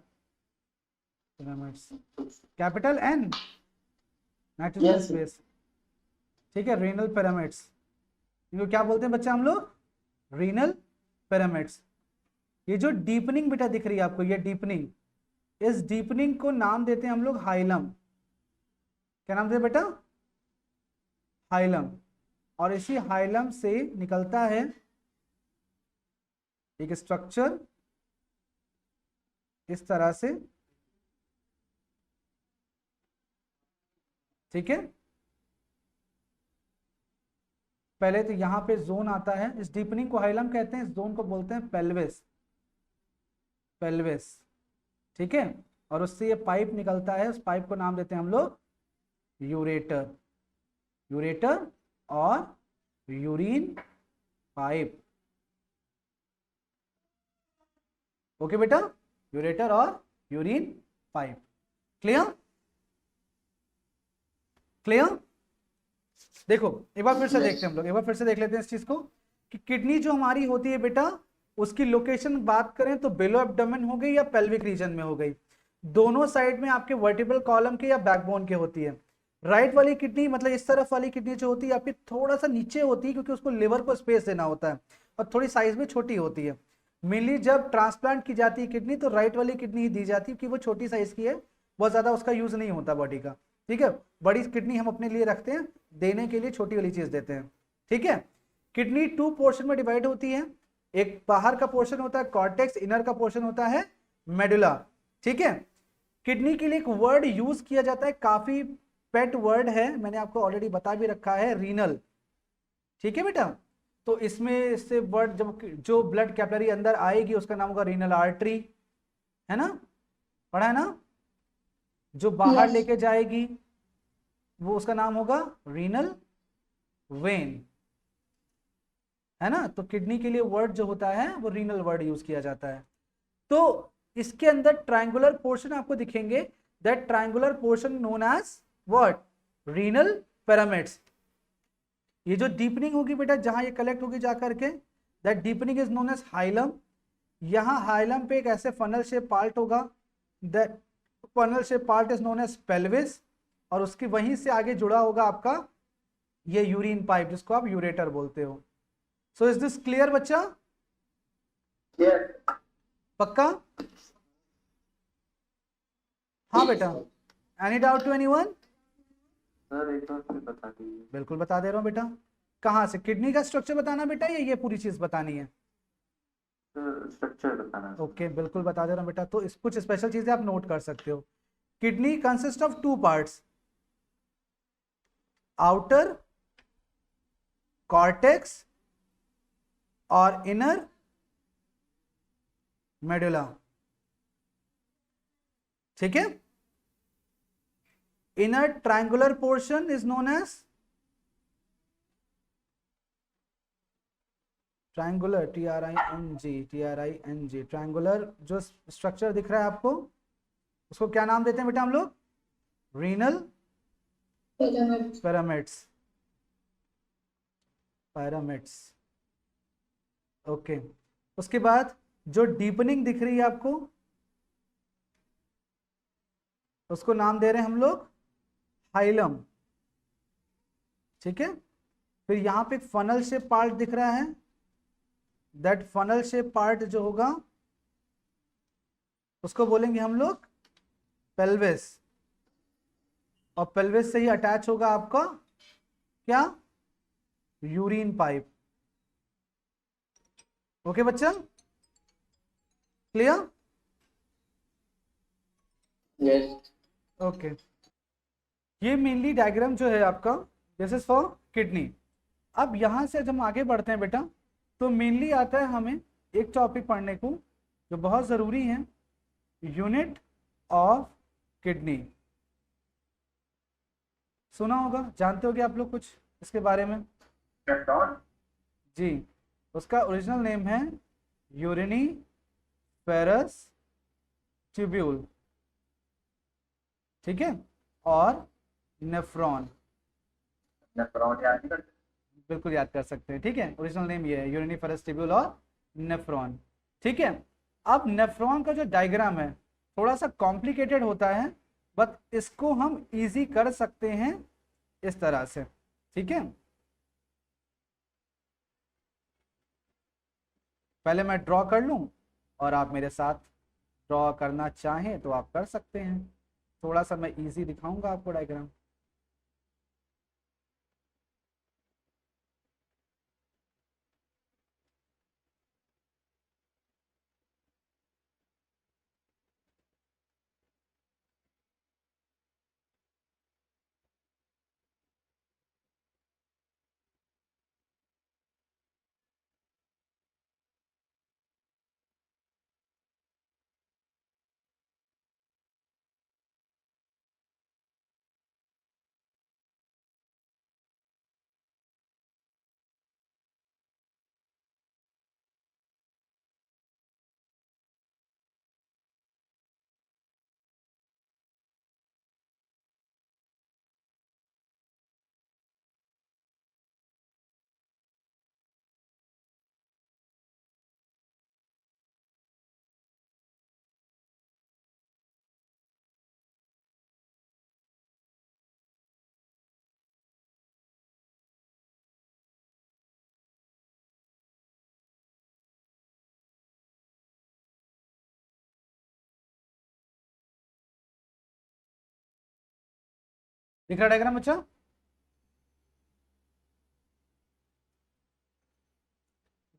pyramids, capital N, nitrogenous waste, ठीक है। रीनल पिरामिड्स, इनको क्या बोलते हैं बच्चा हम लोग? Renal pyramids. ये जो डीपनिंग बेटा दिख रही है आपको, ये डीपनिंग, इस डीपनिंग को नाम देते हैं हम लोग हाइलम। क्या नाम देते बेटा? हाइलम। और इसी हाइलम से निकलता है एक स्ट्रक्चर इस तरह से, ठीक है। पहले तो यहाँ पे जोन आता है, इस डीपनिंग को हाइलम कहते हैं, इस जोन को बोलते हैं पेल्विस, पेल्विस, ठीक है। और उससे ये पाइप निकलता है, उस पाइप को नाम देते हैं हम लोग यूरेटर, यूरेटर और यूरिन पाइप, ओके बेटा, यूरेटर और यूरिन पाइप। क्लियर? क्लियर? देखो एक बार फिर से देखते हैं हम लोग, एक बार फिर से देख लेते हैं इस चीज को, कि किडनी जो हमारी होती है बेटा, उसकी लोकेशन बात करें तो बिलो एब्डोमेन हो गई या पेल्विक रीजन में हो गई, दोनों साइड में आपके वर्टिब्रल कॉलम के या बैकबोन के होती है। राइट वाली किडनी मतलब इस तरफ वाली किडनी जो होती है आपकी थोड़ा सा नीचे होती है, क्योंकि उसको लिवर को स्पेस देना होता है और थोड़ी साइज में छोटी होती है। मेनली जब ट्रांसप्लांट की जाती है किडनी तो राइट वाली किडनी ही दी जाती है, क्योंकि वो छोटी साइज की है, बहुत ज्यादा उसका यूज नहीं होता बॉडी का, ठीक है। बड़ी किडनी हम अपने लिए रखते हैं, देने के लिए छोटी वाली चीज देते हैं, ठीक है। किडनी टू पोर्शन में डिवाइड होती है, एक बाहर का पोर्शन होता है कॉर्टेक्स, इनर का पोर्शन होता है मेडुला। ठीक है, किडनी के लिए एक वर्ड यूज किया जाता है, काफी पेट वर्ड है, मैंने आपको ऑलरेडी बता भी रखा है, रीनल। ठीक है बेटा, तो इसमें इससे वर्ड जब जो ब्लड कैपिलरी अंदर आएगी उसका नाम होगा रीनल आर्टरी, है ना, पढ़ा है ना। जो बाहर Yes. लेके जाएगी वो उसका नाम होगा रीनल वेन, है ना। तो किडनी के लिए वर्ड जो होता है वो रीनल वर्ड यूज किया जाता है। तो इसके अंदर ट्रायंगुलर पोर्शन आपको दिखेंगे, that triangular portion known as what, renal pyramids. ये जो डीपनिंग होगी बेटा, जहां ये कलेक्ट होगी जाकर के, that deepening is known as hilum. यहां हाइलम पे एक ऐसे फनल शेप पार्ट होगा, that funnel shape part is known as pelvis, और उसकी वहीं से आगे जुड़ा होगा आपका ये यूरिन पाइप, जिसको आप यूरेटर बोलते हो। सो इज दिस क्लियर बच्चा? Yes. पक्का? हाँ बेटा, any doubt to anyone? Sir एक बार फिर बता दीजिए। बिल्कुल बता दे रहा हूँ बेटा। कहाँ से, किडनी का स्ट्रक्चर बताना बेटा या ये पूरी चीज बतानी है? सर स्ट्रक्चर बताना है। ओके, बिल्कुल बता दे रहा हूँ बेटा। तो इस कुछ स्पेशल चीजें आप नोट कर सकते हो। Kidney consist of two parts, outer cortex और इनर मेडुला। ठीक है, inner triangular portion is known as triangular, TRING, triangular जो स्ट्रक्चर दिख रहा है आपको, उसको क्या नाम देते हैं बेटा हम लोग? Renal Pyramids. Pyramids, pyramids. Okay, उसके बाद जो डीपनिंग दिख रही है आपको, उसको नाम दे रहे हैं हम लोग हाइलम। ठीक है, फिर यहां पे एक फनल शेप पार्ट दिख रहा है, दैट फनल शेप पार्ट जो होगा उसको बोलेंगे हम लोग पेल्विस, और पेल्विस से ही अटैच होगा आपका क्या, यूरिन पाइप। ओके बच्चा, क्लियर? Yes. ओके, ये मेनली डायग्राम जो है आपका, दिस इज फॉर किडनी। अब यहां से जब हम आगे बढ़ते हैं बेटा, तो मेनली आता है हमें एक टॉपिक पढ़ने को जो बहुत जरूरी है, यूनिट ऑफ किडनी। सुना होगा, जानते होगे आप लोग कुछ इसके बारे में? जी, उसका ओरिजिनल नेम है यूरिनी फेरस ट्यूब्यूल। ठीक है, और नेफ्रॉन, बिल्कुल याद कर सकते हैं। ठीक है, ओरिजिनल नेम ये है, यूरिनी फेरस ट्यूब्यूल और नेफ्रॉन। ठीक है, अब नेफ्रॉन का जो डायग्राम है थोड़ा सा कॉम्प्लिकेटेड होता है, बट इसको हम इजी कर सकते हैं इस तरह से। ठीक है, पहले मैं ड्रॉ कर लूं और आप मेरे साथ ड्रॉ करना चाहें तो आप कर सकते हैं। थोड़ा सा मैं इजी दिखाऊंगा आपको डायग्राम। दिख रहा डायग्राम बच्चा?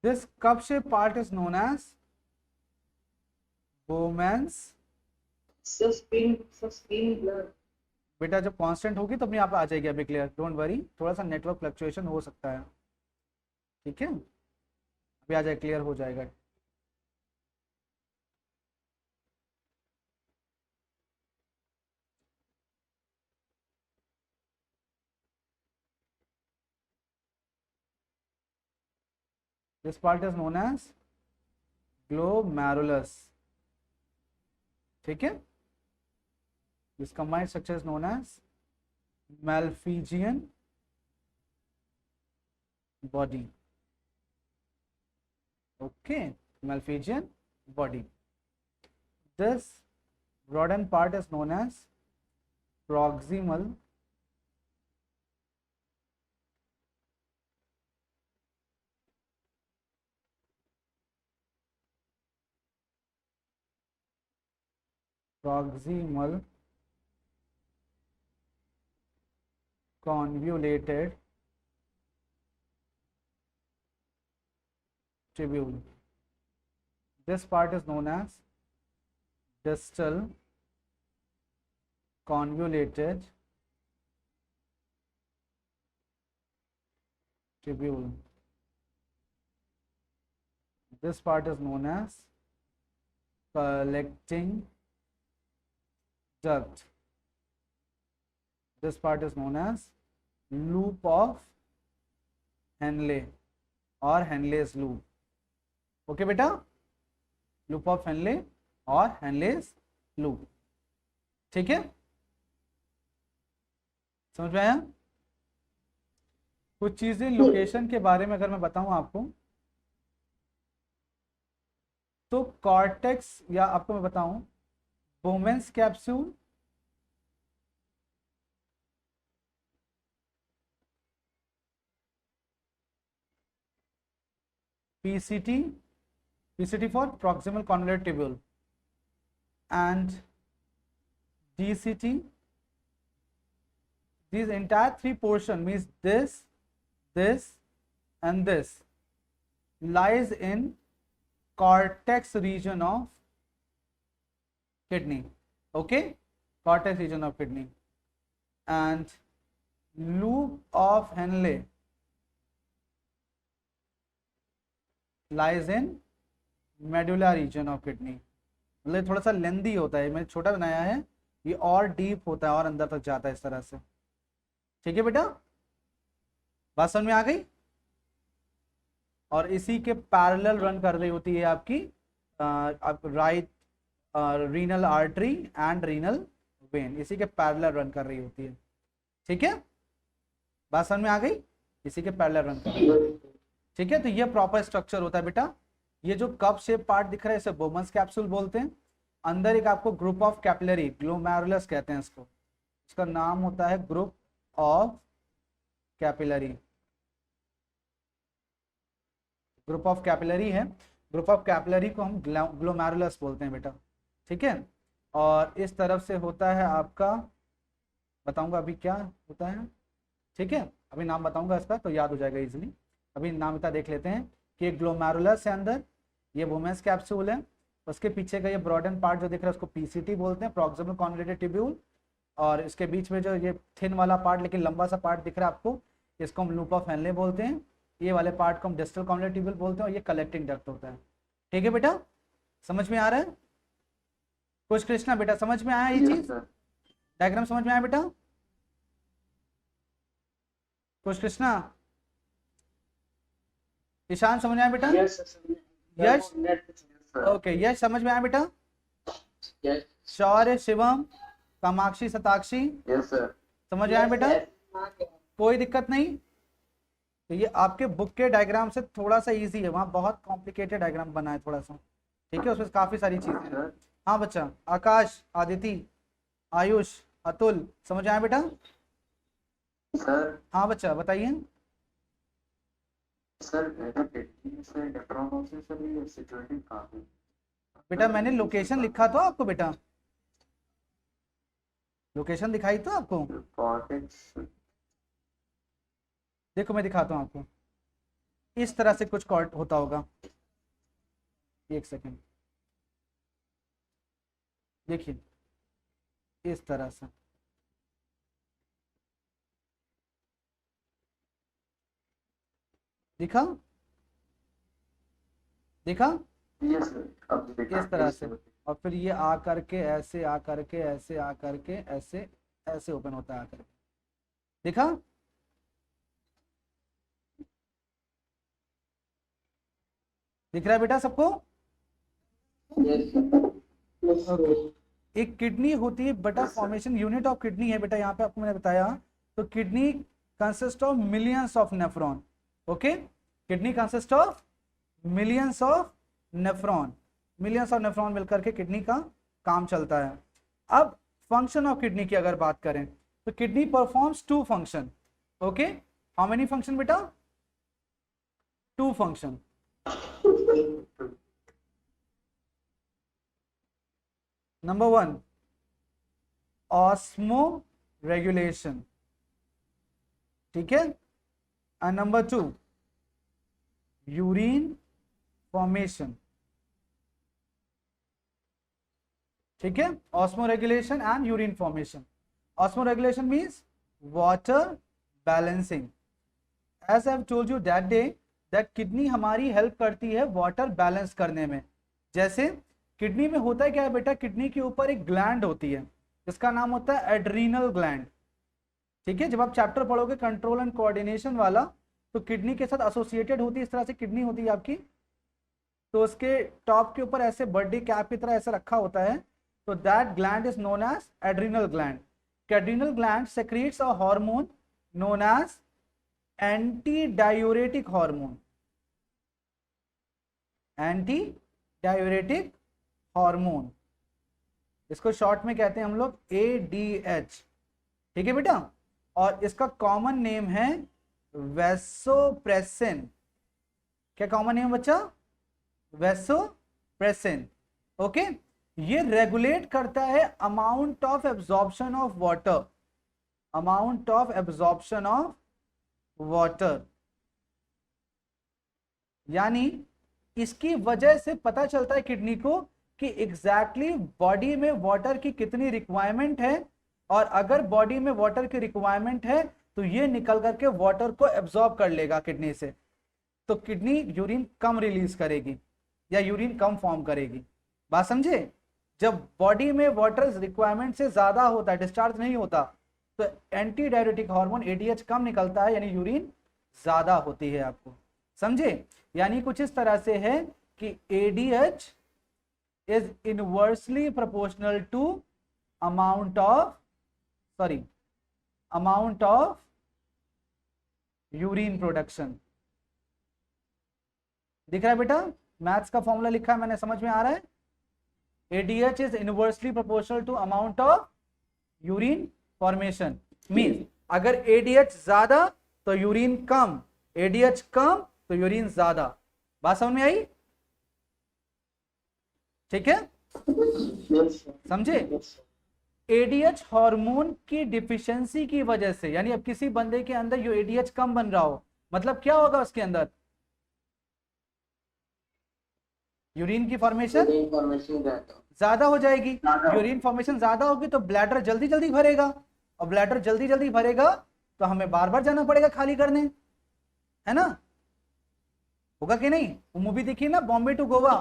This cup shaped part is known as Bowman's। Suspend blood. बेटा जब कांस्टेंट होगी तो अपने आप आ जाएगी, अभी क्लियर, डोंट वरी, थोड़ा सा नेटवर्क फ्लक्चुएशन हो सकता है, ठीक है, अभी आ जाए, क्लियर हो जाएगा। This part is known as glomerulus, ठीक है। This combined structure is known as Malpighian body, okay, Malpighian body. This broadened part is known as proximal convoluted tubule. This part is known as distal convoluted tubule. This part is known as collecting duct. This part is known as loop of Henle और Henle's loop. Okay बेटा, loop of Henle और Henle's loop, ठीक है, समझ में आया। कुछ चीजें लोकेशन के बारे में अगर मैं बताऊं आपको, तो कॉर्टेक्स, या आपको मैं बताऊं बोमेंस capsule, PCT for proximal convoluted tubule, and DCT, these entire three portion means this and this lies in cortex region of kidney, okay, cortex region of kidney, and loop of Henle lies in medulla reason of kidney. मतलब थोड़ा सा लेंदी होता है, मैंने छोटा बनाया है, ये और डीप होता है और अंदर तक जाता है इस तरह से, ठीक है बेटा, बात समझ में आ गई। और इसी के पैरेलल रन कर रही होती है आपकी right renal artery and renal vein, इसी के पैरेलल रन कर रही होती है, ठीक है, बात समझ में आ गई, इसी के पैरेलल रन कर रही है, ठीक है। तो ये प्रॉपर स्ट्रक्चर होता है बेटा। ये जो कप शेप पार्ट दिख रहा है इसे बोमन्स कैप्सूल बोलते हैं। अंदर एक आपको ग्रुप ऑफ कैपिलरी, ग्लोमेरुलस कहते हैं इसको, इसका नाम होता है group of capillary, group of capillary है, ग्रुप ऑफ कैपिलरी को हम ग्लोमेरुलस बोलते हैं बेटा, ठीक है। और इस तरफ से होता है आपका, बताऊंगा अभी क्या होता है, ठीक है, अभी नाम बताऊंगा इसका तो याद हो जाएगा इजीली। अभी नाम इतना देख लेते हैं कि ग्लोमेरुलस है अंदर, ये बोमेंस कैप्सूल है, उसके पीछे का ये ब्रॉडन पार्ट जो दिख रहा है उसको पीसीटी बोलते हैं, प्रॉक्सिमल कॉन्वोल्यूटेड ट्यूब्यूल, और इसके बीच में जो ये थिन वाला पार्ट लेकिन लंबा सा पार्ट दिख रहा है आपको, इसको हम लूप ऑफ हेनले बोलते हैं, ये वाले पार्ट को हम डिस्टल कॉन्वोल्यूटेड ट्यूब्यूल बोलते हैं, और ये कलेक्टिंग डक्ट होता है, ठीक है बेटा, समझ में आ रहा है। कुछ कृष्णा बेटा समझ में आया ये चीज, डायग्राम समझ में आया बेटा, कुछ कृष्णा, ईशान समझ में आया बेटा, यश, ओके यश समझ में आया बेटा, शौर्य, शिवम, कामाक्षी, सताक्षी, यस सर, समझ में आया बेटा, कोई दिक्कत नहीं। तो ये आपके बुक के डायग्राम से थोड़ा सा इजी है, वहाँ बहुत कॉम्प्लिकेटेड डायग्राम बना है थोड़ा सा, ठीक है, उसमें काफी सारी चीजें हैं। हाँ बच्चा, आकाश, आदिति, आयुष, अतुल, समझ में आया बेटा, सर हाँ बच्चा बताइए। सर मेरा किडनी से नेफ्रोनोसिस से भी सिचुएशन कहाँ है? बेटा मैंने लोकेशन लिखा तो आपको बेटा, लोकेशन दिखाई तो आपको, कॉर्टेक्स, देखो मैं दिखाता हूँ आपको, इस तरह से कुछ कॉर्ड होता होगा। एक सेकेंड, देखिए इस तरह से, दिखा दिखा यस सर, अब देखा इस तरह से, और फिर ये आ करके ऐसे, आ करके ऐसे, आ करके ऐसे, ऐसे ओपन होता है आकर, देखा? दिख रहा है बेटा सबको? Yes, sir. ओके। एक किडनी होती है बेटा, Yes, sir. Formation unit of kidney है बेटा, यहाँ पे आपको मैंने बताया। तो kidney consist of millions of nephron. Okay, kidney consist of millions of nephron, millions of nephron मिलकर के किडनी का काम चलता है। अब फंक्शन ऑफ किडनी की अगर बात करें तो kidney performs 2 function. Okay, how many function बेटा? 2 फंक्शन। नंबर 1 ऑस्मो रेगुलेशन, ठीक है, एंड नंबर 2 यूरिन फॉर्मेशन, ठीक है, osmoregulation and urine formation. Osmoregulation means water balancing. As I have told you that day that kidney हमारी help करती है water balance करने में। जैसे किडनी में होता है क्या है बेटा, किडनी के ऊपर एक ग्लैंड होती है जिसका नाम होता है एड्रीनल ग्लैंड, ठीक है। जब आप चैप्टर पढ़ोगे कंट्रोल एंड कोऑर्डिनेशन वाला, तो किडनी के साथ एसोसिएटेड होती है, इस तरह से किडनी होती है आपकी, तो उसके टॉप के ऊपर ऐसे बर्थडे कैप की तरह ऐसे रखा होता है, तो that gland is known as adrenal gland. Adrenal gland secretes a hormone known as anti diuretic hormone, anti diuretic hormone, इसको शॉर्ट में कहते हैं हम लोग ADH, ठीक है बेटा। और इसका कॉमन नेम है वैसोप्रेसिन। क्या कॉमन नेम बच्चा? वैसोप्रेसिन। ओके, ये रेगुलेट करता है amount of absorption of water, amount of absorption of water, यानी इसकी वजह से पता चलता है किडनी को कि एग्जैक्टली बॉडी में वाटर की कितनी रिक्वायरमेंट है, और अगर बॉडी में वाटर की रिक्वायरमेंट है तो ये निकल करके वाटर को एब्जॉर्ब कर लेगा किडनी से, तो किडनी यूरिन कम रिलीज करेगी या यूरिन कम फॉर्म करेगी। बात समझे? जब बॉडी में वाटर रिक्वायरमेंट से ज्यादा होता है, डिस्चार्ज नहीं होता, तो एंटी डायरेटिक हार्मोन ADH कम निकलता है, यानी यूरिन ज्यादा होती है। आपको समझे? यानी कुछ इस तरह से है कि ADH is inversely proportional to amount of urine production. दिख रहा है बेटा? मैथ्स का फॉर्मूला लिखा है मैंने, समझ में आ रहा है? ADH is inversely proportional to amount of urine formation. Mean अगर ADH ज्यादा तो यूरिन कम, ADH कम तो यूरिन ज्यादा। बात समझ में आई? ठीक है, समझे? ADH हार्मोन की डिफिशियंसी की वजह से, यानी अब किसी बंदे के अंदर जो ADH कम बन रहा हो, मतलब क्या होगा उसके अंदर? यूरिन की फॉर्मेशन ज्यादा हो जाएगी। यूरिन फॉर्मेशन ज्यादा होगी तो ब्लैडर जल्दी जल्दी भरेगा, और ब्लैडर जल्दी जल्दी भरेगा तो हमें बार बार जाना पड़ेगा खाली करने, है ना? होगा कि नहीं? वो मूवी देखिए ना, बॉम्बे टू गोवा,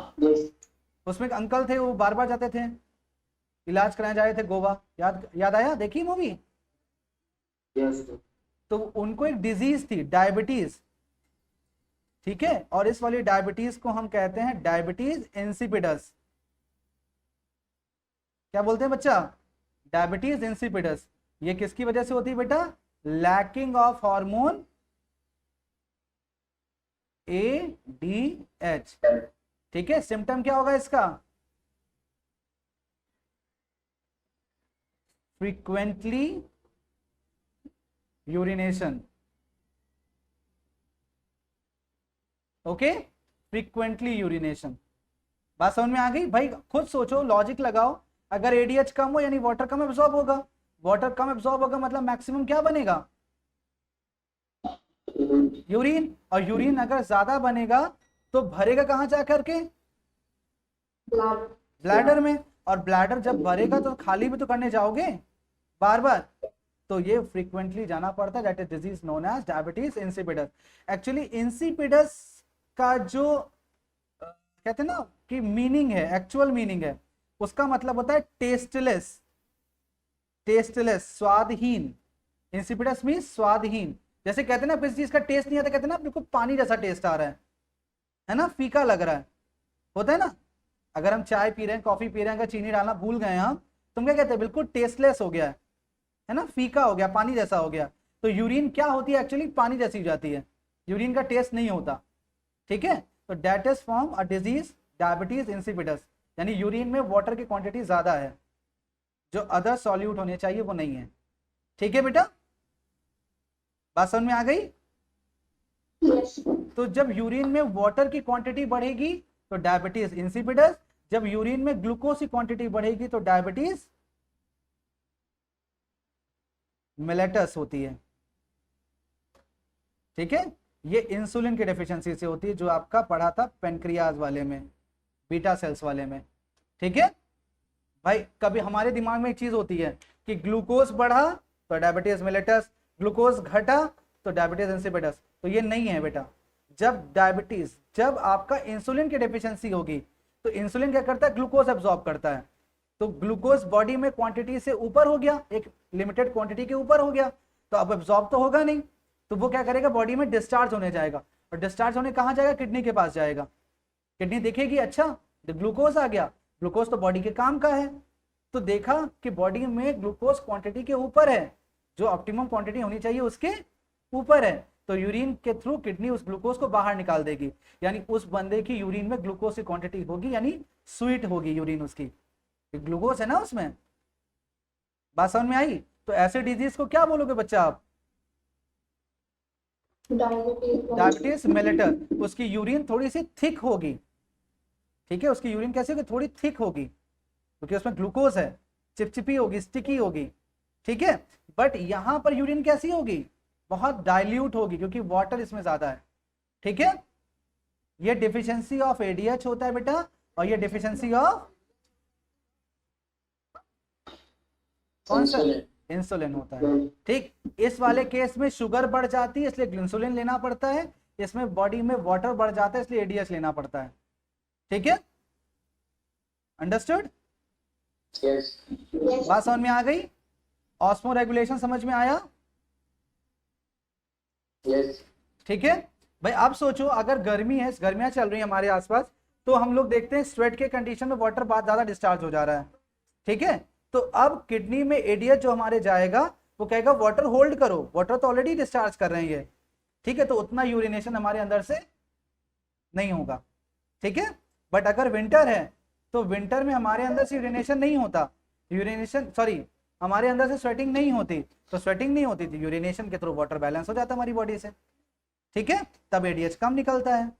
उसमें एक अंकल थे, वो बार बार जाते थे, इलाज कराने जा रहे थे गोवा, याद आया? देखी मूवी? तो उनको एक डिजीज थी, डायबिटीज, ठीक है, और इस वाली डायबिटीज को हम कहते हैं डायबिटीज इंसिपिडस। क्या बोलते हैं बच्चा? Diabetes insipidus. ये किसकी वजह से होती है बेटा? लैकिंग ऑफ हार्मोन ADH, ठीक है। सिम्टम क्या होगा इसका? Frequently urination, okay, frequently urination. बात समझ में आ गई भाई? खुद सोचो, लॉजिक लगाओ। अगर ADH कम हो यानी वाटर कम एब्जॉर्ब होगा, वाटर कम एब्जॉर्ब होगा मतलब मैक्सिमम क्या बनेगा? यूरिन, और यूरिन अगर ज्यादा बनेगा तो भरेगा कहाँ जा करके? blood, ब्लैडर में, और ब्लैडर जब भरेगा तो खाली भी तो करने जाओगे बार बार, तो ये फ्रीक्वेंटली जाना पड़ता है। That is disease known as diabetes insipidus. Actually insipidus का जो कहते हैं ना कि मीनिंग है, एक्चुअल मीनिंग है, उसका मतलब होता है टेस्टलेस, टेस्टलेस, स्वादहीन। इंसिपिडस मीन्स स्वादहीन। जैसे कहते हैं ना किसी चीज का टेस्ट नहीं आता, कहते हैं ना बिल्कुल पानी जैसा टेस्ट आ रहा है ना, फीका लग रहा है, होता है ना। अगर हम चाय पी रहे हैं, कॉफी पी रहे हैं, अगर चीनी डालना भूल गए हम, तुम क्या कहते हैं? बिल्कुल टेस्टलेस हो गया है ना, फीका हो गया, पानी जैसा हो गया। तो यूरिन क्या होती है? एक्चुअली पानी जैसी हो जाती है, यूरिन का टेस्ट नहीं होता। ठीक है, तो that is from a disease diabetes insipidus, यानी यूरिन में वाटर की क्वांटिटी ज्यादा है, जो अदर सॉल्यूट होने चाहिए वो नहीं है। ठीक है बेटा, बात समझ में आ गई? yes, तो जब यूरिन में वाटर की क्वांटिटी बढ़ेगी तो डायबिटीज इंसिपिडस, जब यूरिन में ग्लूकोज की क्वांटिटी बढ़ेगी तो डायबिटीज मिलेटस होती है। ठीक है, ये इंसुलिन की डेफिशिएंसी से होती है, जो आपका पढ़ा था पेनक्रियाज वाले में, बीटा सेल्स वाले में। ठीक है भाई, कभी हमारे दिमाग में एक चीज होती है कि ग्लूकोज बढ़ा तो डायबिटीज मिलेटस, ग्लूकोज घटा तो डायबिटीज इंसिपिडस, तो ये नहीं है बेटा। जब आपका इंसुलिन की डेफिशिएंसी होगी तो इंसुलिन क्या करता है? ग्लूकोज एब्जॉर्ब करता है, तो ग्लूकोज बॉडी में क्वांटिटी से ऊपर हो गया, एक लिमिटेड क्वांटिटी के ऊपर हो गया, तो अब एब्जॉर्ब तो होगा नहीं, तो वो क्या करेगा? बॉडी में डिस्चार्ज होने जाएगा, और डिस्चार्ज होने कहाँ जाएगा? किडनी के पास जाएगा। किडनी देखेगी अच्छा ग्लूकोज आ गया, ग्लूकोज तो बॉडी के काम का है, तो देखा कि बॉडी में ग्लूकोज क्वांटिटी के ऊपर है, जो ऑप्टिमम क्वांटिटी होनी चाहिए उसके ऊपर है, तो यूरिन के थ्रू किडनी उस ग्लूकोज को बाहर निकाल देगी, यानी उस बंदे की यूरिन में ग्लूकोज की क्वांटिटी होगी, यानी स्वीट होगी यूरिन उसकी, ग्लूकोज है ना उसमें। बात समझ में आई? तो ऐसे डिजीज को क्या बोलोगे बच्चा आप? Diabetes mellitus. उसकी यूरिन थोड़ी सी थिक होगी। ठीक है, उसकी यूरिन कैसी होगी? थोड़ी थिक होगी, क्योंकि उसमें ग्लूकोज है, चिपचिपी होगी, स्टिकी होगी। ठीक है, बट यहां पर यूरिन कैसी होगी? बहुत डाइल्यूट होगी, क्योंकि वाटर इसमें ज्यादा है। ठीक है, ये डिफिशियंसी ऑफ एडीएच होता है बेटा, और ये डिफिशियंसी ऑफ कौन सा? इंसुलिन होता है। ठीक, इस वाले केस में शुगर बढ़ जाती है इसलिए इंसुलिन लेना पड़ता है, इसमें बॉडी में वाटर बढ़ जाता है इसलिए एडीएच लेना पड़ता है। ठीक है, अंडरस्टूड? Yes. बात समझ में आ गई? ऑस्मो रेगुलेशन समझ में आया? Yes. ठीक है भाई, अब सोचो अगर गर्मी है, गर्मियां चल रही है हमारे आसपास, तो हम लोग देखते हैं स्वेट के कंडीशन में वाटर बहुत ज्यादा डिस्चार्ज हो जा रहा है। ठीक है, तो अब किडनी में एडीएच जो हमारे जाएगा वो कहेगा वाटर होल्ड करो, वाटर तो ऑलरेडी डिस्चार्ज कर रहे हैं ये। ठीक है, तो उतना यूरिनेशन हमारे अंदर से नहीं होगा। ठीक है, बट अगर विंटर है तो विंटर में हमारे अंदर से यूरिनेशन नहीं होता, हमारे अंदर से स्वेटिंग नहीं होती, तो स्वेटिंग नहीं होती थी, यूरिनेशन के थ्रू वाटर बैलेंस हो जाता है हमारी बॉडी से। ठीक है, तब एडीएच कम निकलता है,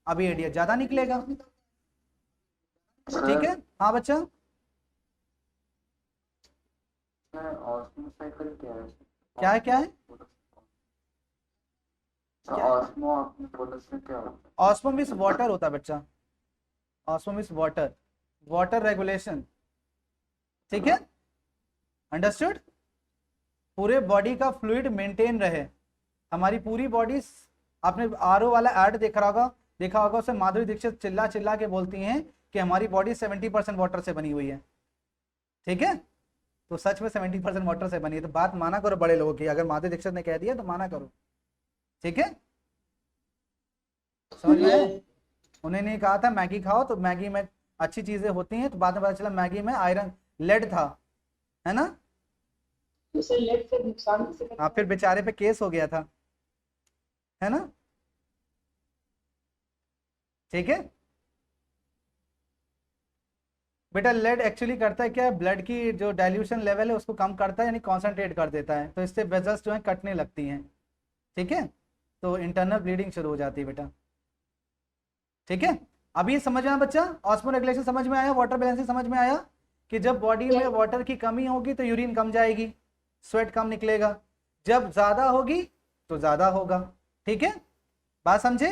अभी एडीएच ज्यादा निकलेगा। ठीक है, हाँ बच्चा? ऑस्मो साइकिल क्या है? क्या है? ऑस्मो आपने बोला से क्या होता है? ऑस्मो मीन्स वाटर होता है बच्चा, osmo means water, water regulation. ठीक है, अंडरस्टूड? पूरे बॉडी का फ्लूइड मेंटेन रहे, हमारी पूरी बॉडी। आपने आरओ वाला ऐड देखा होगा, उसमें माधुरी दीक्षित चिल्ला चिल्ला के बोलती हैं कि हमारी बॉडी 70% वाटर से बनी हुई है। ठीक है, तो सच में 70% वाटर से बनी है, तो बात माना करो बड़े लोगों की, अगर माधुरी दीक्षित ने कह दिया तो माना करो। ठीक है, समझ में आया? उन्होंने कहा था मैगी खाओ, तो मैगी में अच्छी चीजें होती हैं, तो बाद में पता चला मैगी में आयरन, लेड था, है ना? उसे लेट से नुकसान से हाँ, फिर बेचारे पे केस हो गया था, है ना? ठीक है बेटा, लेड एक्चुअली करता है क्या? ब्लड की जो डाइल्यूशन लेवल है उसको कम करता है, यानी कॉन्सेंट्रेट कर देता है, तो इससे वेजल्स जो है कटने लगती हैं। ठीक है, तो इंटरनल ब्लीडिंग शुरू हो जाती है बेटा। ठीक है, अभी समझ में आया बच्चा? ऑस्मो रेगुलेशन समझ में आया? वाटर बैलेंसिंग समझ में आया कि जब बॉडी में वाटर की कमी होगी तो यूरिन कम जाएगी, स्वेट कम निकलेगा, जब ज्यादा होगी तो ज्यादा होगा। ठीक है, बात समझे?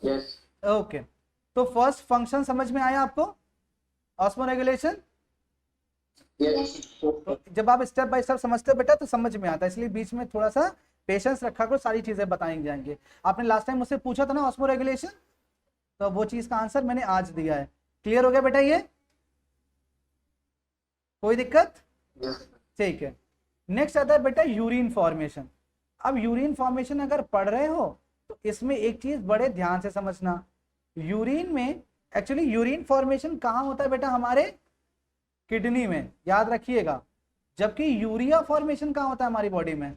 Yes. ओके, तो फर्स्ट फंक्शन समझ में आया आपको, ऑस्मोरेगुलेशन? Yes. तो जब आप स्टेप बाय स्टेप समझते हो बेटा तो समझ में आता है, इसलिए बीच में थोड़ा सा पेशेंस रखा करो, सारी चीजें बताएंगे जाएंगे। आपने लास्ट टाइम मुझसे पूछा था ना ऑस्मोरेगुलेशन, तो वो चीज का आंसर मैंने आज दिया है। क्लियर हो गया बेटा? ये कोई दिक्कत? Yes. ठीक है। नेक्स्ट आता है बेटा यूरिन फॉर्मेशन। अब यूरिन फॉर्मेशन अगर पढ़ रहे हो तो इसमें एक चीज बड़े ध्यान से समझना, यूरिन में एक्चुअली यूरिन फॉर्मेशन कहाँ होता है बेटा? हमारे किडनी में, याद रखिएगा। जबकि यूरिया फॉर्मेशन कहाँ होता है हमारी बॉडी में?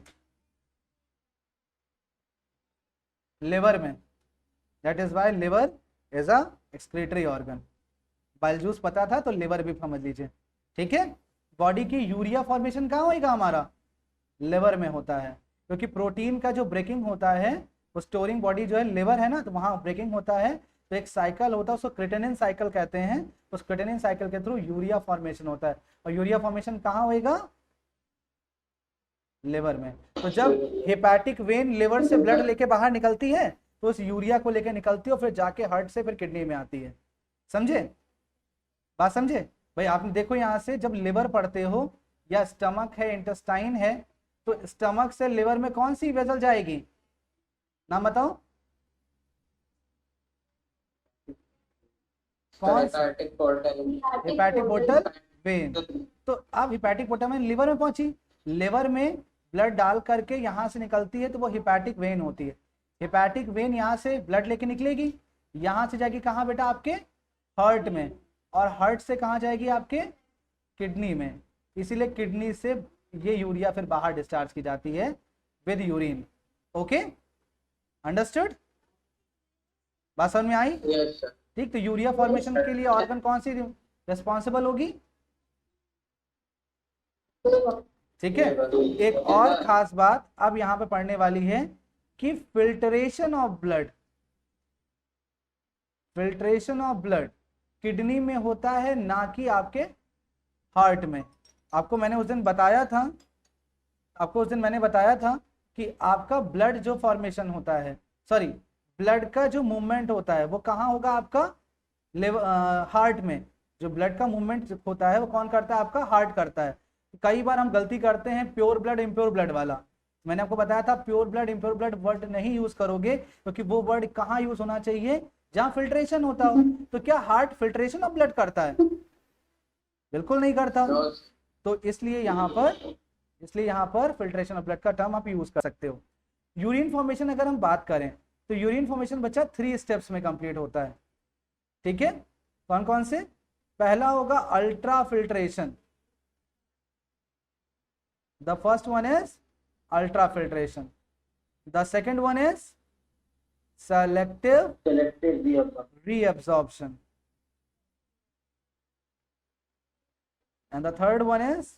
लिवर में। That is why liver is a excretory organ. Bile juice पता था तो लिवर भी समझ लीजिए, ठीक है। बॉडी की यूरिया फॉर्मेशन कहाँ होगा? हमारा लिवर में होता है, क्योंकि प्रोटीन का जो ब्रेकिंग होता है वो स्टोरिंग बॉडी जो है लिवर है ना, तो वहां ब्रेकिंग होता है, तो एक साइकिल होता है उसको क्रिटेनिन साइकिल कहते हैं। उस क्रिटेनिन साइकिल के थ्रू यूरिया फॉर्मेशन होता है, और यूरिया फॉर्मेशन कहाँ होएगा? लिवर में। तो जब हेपेटिक वेन लिवर से ब्लड लेके बाहर निकलती है तो उस यूरिया को लेके निकलती है और फिर जाके हार्ट से फिर किडनी में आती है। समझे? बात समझे भाई? आपने देखो यहाँ से जब लिवर पढ़ते हो या स्टमक है, इंटेस्टाइन है, तो स्टमक से लिवर में कौन सी वेसल जाएगी? नाम बताओ कौन? Hepatic portal. Hepatic portal vein. तो अब हेपेटिक पोर्टल वेन लिवर में पहुंची, लिवर में ब्लड डाल करके यहाँ से निकलती है तो वो हेपेटिक वेन होती है। हेपेटिक वेन यहाँ से ब्लड लेके निकलेगी, यहाँ से जाएगी कहाँ बेटा? आपके हार्ट में, और हार्ट से कहाँ जाएगी? आपके किडनी में। इसीलिए किडनी से ये यूरिया फिर बाहर डिस्चार्ज की जाती है विद यूरिन। Okay, understood? बात समझ में आई? Yes, sir. ठीक। तो यूरिया फॉर्मेशन के लिए ऑर्गन कौन सी रिस्पॉन्सिबल होगी? ठीक है। एक और खास बात अब यहाँ पे पढ़ने वाली है कि filtration of blood, filtration of blood kidney में होता है, ना कि आपके हार्ट में। आपको मैंने उस दिन बताया था, मैंने बताया था कि आपका ब्लड जो फॉर्मेशन होता है, सॉरी ब्लड का जो मूवमेंट होता है वो कहाँ होगा? आपका हार्ट में। जो ब्लड का मूवमेंट होता है वो कौन करता है? आपका हार्ट करता है। कई बार हम गलती करते हैं प्योर ब्लड इम्प्योर ब्लड वाला। मैंने आपको बताया था pure blood impure blood word नहीं यूज करोगे, क्योंकि वो वर्ड कहाँ यूज होना चाहिए? जहाँ फिल्ट्रेशन होता हो। तो क्या हार्ट फिल्ट्रेशन ऑफ ब्लड करता है? बिल्कुल नहीं करता। No. तो इसलिए यहाँ पर फिल्ट्रेशन ऑफ ब्लड का टर्म आप यूज कर सकते हो। यूरिन फॉर्मेशन अगर हम बात करें तो यूरिन फॉर्मेशन बच्चा 3 स्टेप्स में कंप्लीट होता है, ठीक है। कौन कौन से? पहला होगा ultra filtration. The first one is ultra filtration, the second one is selective reabsorption, and the third one is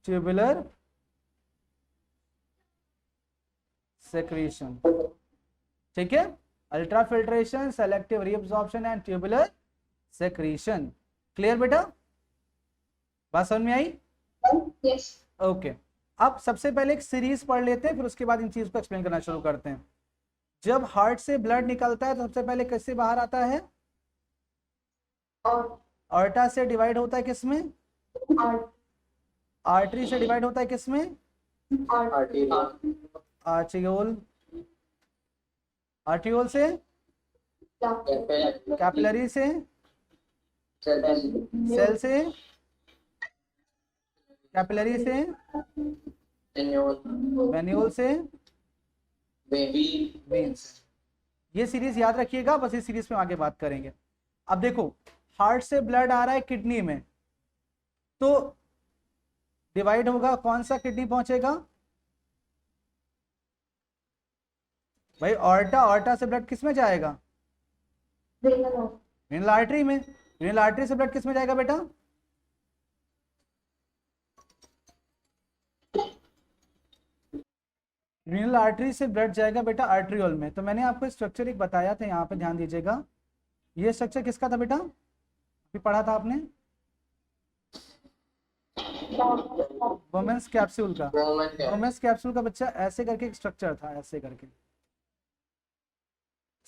tubular secretion। ठीक है, ultra filtration, selective reabsorption and tubular secretion. Clear बेटा? बात समझ में आई? Yes. ओके। अब सबसे पहले एक सीरीज पढ़ लेते हैं, फिर उसके बाद इन चीज को एक्सप्लेन करना शुरू करते हैं। जब हार्ट से ब्लड निकलता है तो सबसे पहले किससे बाहर आता है? और ऑर्टा से डिवाइड होता है किसमें? आर्टरी से डिवाइड होता है किसमें? आर्टियोल। आर्टियोल से कैपिलरी से, सेल से, कैपिलरी से, वेन्यूल से, वेन से। ये सीरीज याद रखिएगा, बस इस सीरीज में आगे बात करेंगे। अब देखो, हार्ट से ब्लड आ रहा है किडनी में, तो डिवाइड होगा, कौन सा किडनी पहुंचेगा भाई? ऑर्टा से ब्लड किस में जाएगा? रीनल आर्टरी में। रीनल आर्टरी से ब्लड किस में जाएगा बेटा? रीनल आर्टरी से ब्लड जाएगा बेटा आर्ट्रियोल में। तो मैंने आपको स्ट्रक्चर एक बताया था, यहाँ पे ध्यान दीजिएगा। ये स्ट्रक्चर किसका था बेटा? अभी पढ़ा था आपने, वोमेंस कैप्सूल का। वोमेंस कैप्सूल का बच्चा ऐसे करके एक स्ट्रक्चर था, ऐसे करके।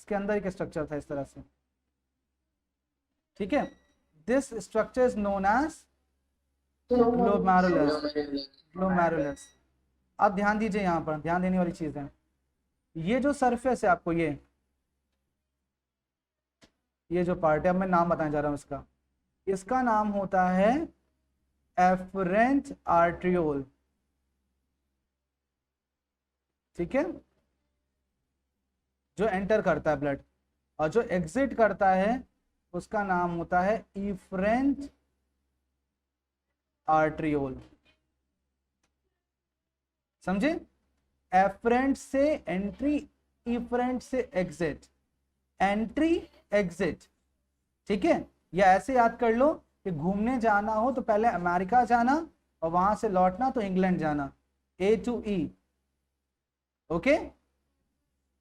इसके अंदर एक स्ट्रक्चर था इस तरह से, ठीक है। This structure is known as glomerulus. Glomerulus. अब ध्यान दीजिए, यहाँ पर ध्यान देने वाली चीज है, ये जो सरफेस है आपको, ये जो पार्ट है, अब मैं नाम बताने जा रहा हूँ इसका, इसका नाम होता है एफरेंट आर्ट्रियोल, ठीक है, जो एंटर करता है ब्लड, और जो एग्जिट करता है उसका नाम होता है इफरेंट आर्ट्रियोल। समझे? एफरेंट से एंट्री, इफरेंट से एग्जिट, एंट्री एग्जिट, ठीक है। या ऐसे याद कर लो कि घूमने जाना हो तो पहले अमेरिका जाना और वहां से लौटना तो इंग्लैंड जाना, A to E, okay.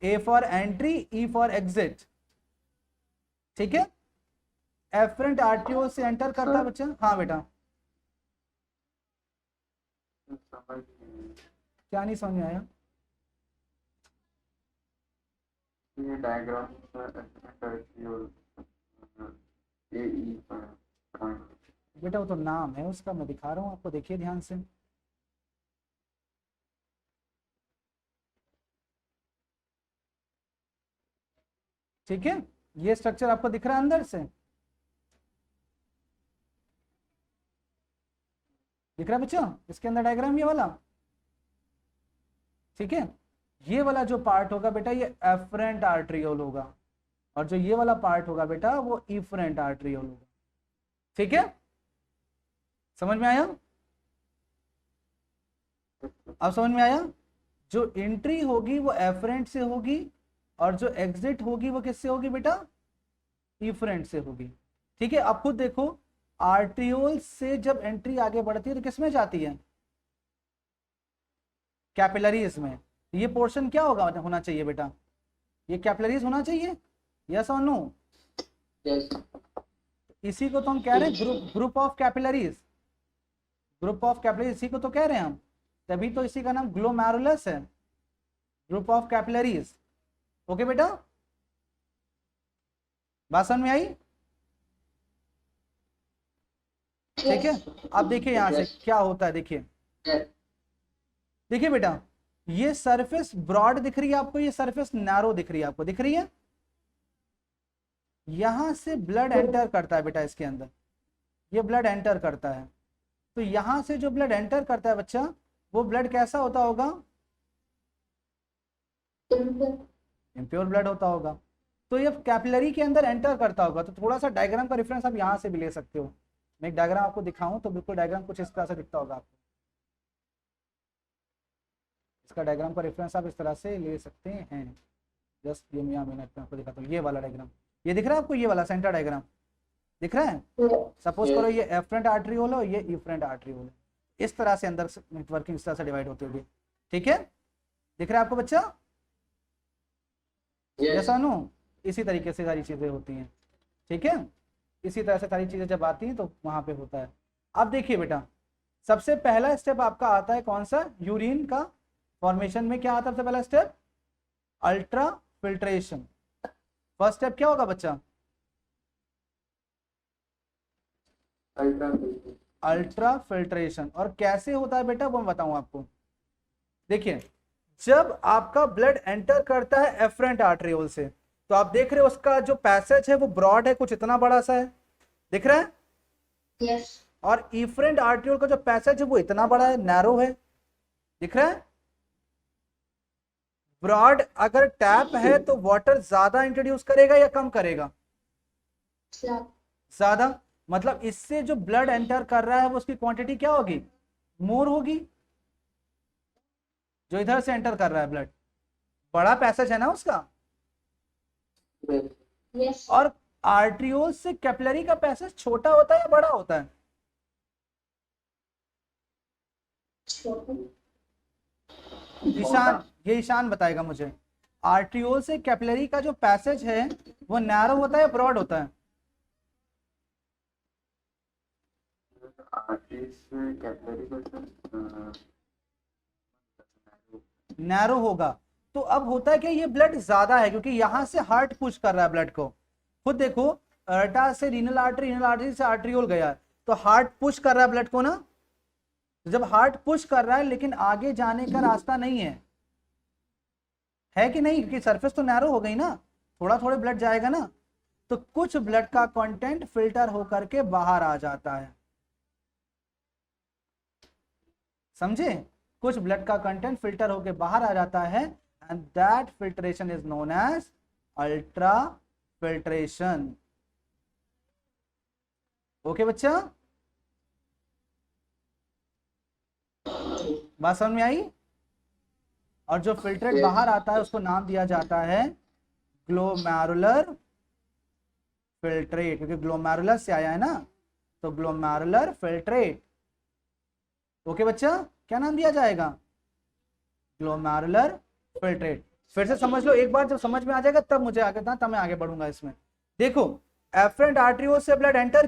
A for entry, E for exit, ठीक है। एफरेंट आर्ट्रियोल से एंटर करता है बच्चा। हाँ बेटा, समझ नहीं क्या नहीं समझ में आया? ये डायग्राम बेटा वो तो नाम है उसका, मैं दिखा रहा हूँ आपको, देखिए ध्यान से। ठीक है, ये स्ट्रक्चर आपको दिख रहा है अंदर से, दिख रहा है बच्चों? इसके अंदर डायग्राम ये वाला, ठीक है। ये वाला जो पार्ट होगा बेटा ये एफरेंट आर्ट्रियोल होगा, और जो ये वाला पार्ट होगा बेटा वो इफरेंट आर्ट्रियोल होगा, ठीक है। समझ में आया? अब समझ में आया? जो एंट्री होगी वो एफरेंट से होगी, और जो एग्जिट होगी वो किससे होगी बेटा? इफरेंट से होगी, ठीक है। अब खुद देखो, आर्ट्रियोल से जब एंट्री आगे बढ़ती है तो किस में जाती है? कैपिलरीज में। ये पोर्शन क्या होगा होना चाहिए बेटा? ये कैपिलरीज होना चाहिए, यस और नो? यस। इसी को तो हम कह रहे हैं group of capillaries, group of capillaries इसी को तो कह रहे हैं हम, तभी तो इसी का नाम ग्लोमेरुलस है, ग्रुप ऑफ कैपिलरीज। ओके बेटा, बात समझ में आई? ठीक है। अब देखिए यहां से क्या होता है, देखिए देखिए बेटा, ये सरफेस ब्रॉड दिख रही है आपको, ये सरफेस नैरो दिख रही है आपको, दिख रही है? यहां से ब्लड एंटर करता है बेटा इसके अंदर, ये ब्लड एंटर करता है, तो यहां से जो ब्लड एंटर करता है बच्चा, वो ब्लड कैसा होता होगा? इम्प्योर ब्लड होता होगा। तो ये कैपिलरी के अंदर एंटर करता होगा, तो थोड़ा सा डायग्राम का रेफरेंस आप यहां से भी ले सकते हो। मैं एक डायग्राम आपको दिखाऊं तो बिल्कुल डायग्राम कुछ इस तरह से दिखता होगा आपको, इसका डायग्राम का रेफरेंस आप इस तरह से ले सकते हैं। जस्ट ये मैं आपको दिखाता हूँ, ये वाला डायग्राम, ये दिख रहा है आपको? ये वाला सेंटर डायग्राम दिख रहा है? सपोज करो ये एफरेंट आर्टरीओल है, ये इफरेंट आर्टरीओल है, इस तरह से अंदर नेटवर्किंग इस तरह से डिवाइड होती होगी, ठीक है। दिख रहा है आपको बच्चा? जैसा नो, इसी तरीके से सारी चीजें होती हैं, ठीक है। इसी तरह से सारी चीजें जब आती हैं तो वहां पे होता है। अब देखिए बेटा, सबसे पहला स्टेप आपका आता है कौन सा? यूरिन का फॉर्मेशन में क्या आता है सबसे पहला step? Ultra filtration. First step क्या होगा बच्चा? Ultra filtration. और कैसे होता है बेटा वो मैं बताऊं आपको। देखिए, जब आपका ब्लड एंटर करता है एफरेंट आर्टरियोल से, तो आप देख रहे हो उसका जो पैसेज है वो ब्रॉड है, कुछ इतना बड़ा सा है, दिख रहा है? Yes. और इफरेंट आर्टरियोल का जो पैसेज है वो इतना बड़ा है, नैरो है, दिख रहा है? ब्रॉड अगर टैप है तो वाटर ज्यादा इंट्रोड्यूस करेगा या कम करेगा? ज्यादा। मतलब इससे जो ब्लड एंटर कर रहा है वो उसकी क्वांटिटी क्या होगी? मोर होगी। जो इधर से एंटर कर रहा है ब्लड, बड़ा पैसेज है ना उसका। Yes. और आर्टरियोल से कैपिलरी का पैसेज छोटा होता है या बड़ा होता है? ईशान, ये ईशान बताएगा मुझे, आर्टरियोल से कैपिलरी का जो पैसेज है वो नैरो होता है या ब्रॉड होता है? नैरो होगा। तो अब होता है कि ये ब्लड ज्यादा है क्योंकि यहां से हार्ट पुश कर रहा है ब्लड को। खुद देखो, अर्टा से रीनल आर्टरी से आर्ट्रियोल गया, तो हार्ट पुश कर रहा है ब्लड को ना। जब हार्ट पुश कर रहा है लेकिन आगे जाने का रास्ता नहीं है कि नहीं, क्योंकि सरफेस तो नैरो हो गई ना, थोड़ा थोड़ा ब्लड जाएगा ना, तो कुछ ब्लड का कंटेंट फिल्टर होकर के बाहर आ जाता है, समझे? कुछ ब्लड का कंटेंट फिल्टर होकर बाहर आ जाता है, and that filtration is known as ultrafiltration. Okay बच्चा, बात समझ में आई? और जो फिल्ट्रेट बाहर आता है उसको नाम दिया जाता है ग्लोमेरुलर फिल्ट्रेट, क्योंकि ग्लोमेरुलर से आया है ना, तो ग्लोमेरुलर फिल्ट्रेट। ओके बच्चा, क्या नाम दिया जाएगा? Glomerular filtrate. फिर से समझ लो एक बार, जब समझ में आ जाएगा तब मुझे आगे था, तब मैं आगे बढ़ूंगा इसमें। देखो, एफरेंट आर्टरियोल से ब्लड एंटर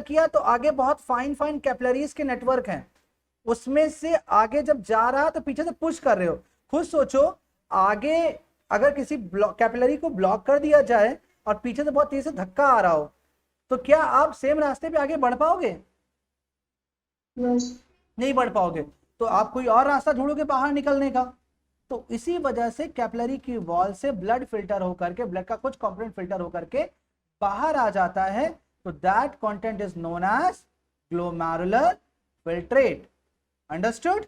किया तो आगे बहुत फाइन फाइन कैपिलरीज के नेटवर्क हैं, उसमें से आगे जब जा रहा तो पीछे से पुश कर रहे हो। खुद सोचो, आगे अगर किसी कैपिलरी को ब्लॉक कर दिया जाए और पीछे से बहुत तेज से धक्का आ रहा हो, तो क्या आप सेम रास्ते पे आगे बढ़ पाओगे? नहीं बढ़ पाओगे, तो आप कोई और रास्ता ढूंढोगे बाहर निकलने का। तो इसी वजह से कैपिलरी की वॉल से ब्लड फिल्टर होकर के, ब्लड का कुछ कंपोनेंट फिल्टर होकर के बाहर आ जाता है, तो that content is known as glomerular filtrate. Understood?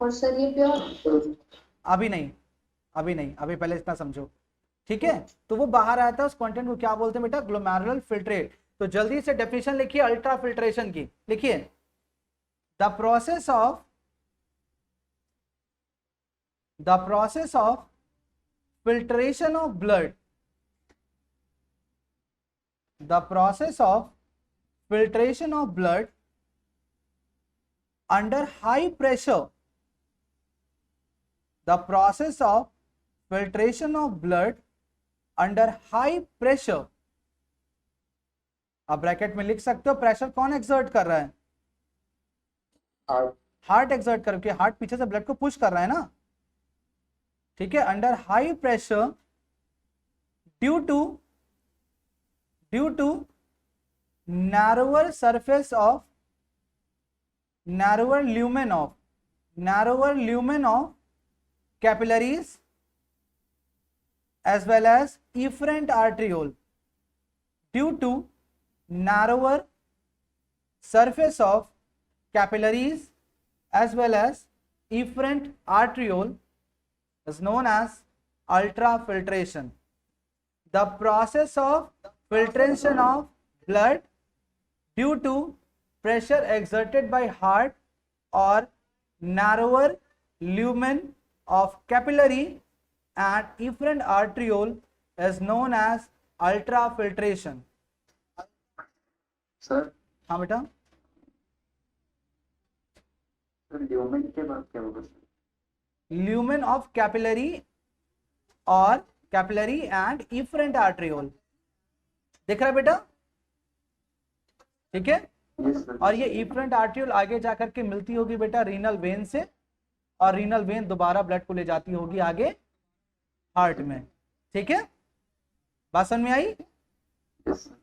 और सर ये प्योर? अभी नहीं, अभी पहले इतना समझो, ठीक है? तो वो बाहर आता है, उस कंटेंट को क्या बोलते हैं बेटा? Glomerular filtrate. तो जल्दी से डेफिनेशन लिखिए अल्ट्रा फिल्ट्रेशन की, लिखिए the process of filtration of blood, the process of filtration of blood under high pressure, the process of filtration of blood under high pressure। अब ब्रैकेट में लिख सकते हो प्रेशर कौन एक्सर्ट कर रहा है? हार्ट एक्सर्ट करके, हार्ट पीछे से ब्लड को पुश कर रहा है ना, ठीक है? Under high pressure due to narrower surface of narrower lumen of capillaries as well as efferent arteriole, due to narrower surface of capillaries as well as efferent arteriole is known as ultrafiltration। The process of filtration of blood due to pressure exerted by heart or narrower lumen of capillary and efferent arteriole is known as ultrafiltration। Sir हाँ बेटा, lumen के बाद क्या होगा sir? lumen of capillary और capillary and efferent arteriole, दिख रहा है बेटा? ठीक है? Yes sir. और ये इफरेंट आर्ट्रियोल आगे जाकर के मिलती होगी बेटा रीनल वेन से, और रीनल वेन दोबारा ब्लड को ले जाती होगी आगे हार्ट में, ठीक है? बात समझ में आई? Yes sir.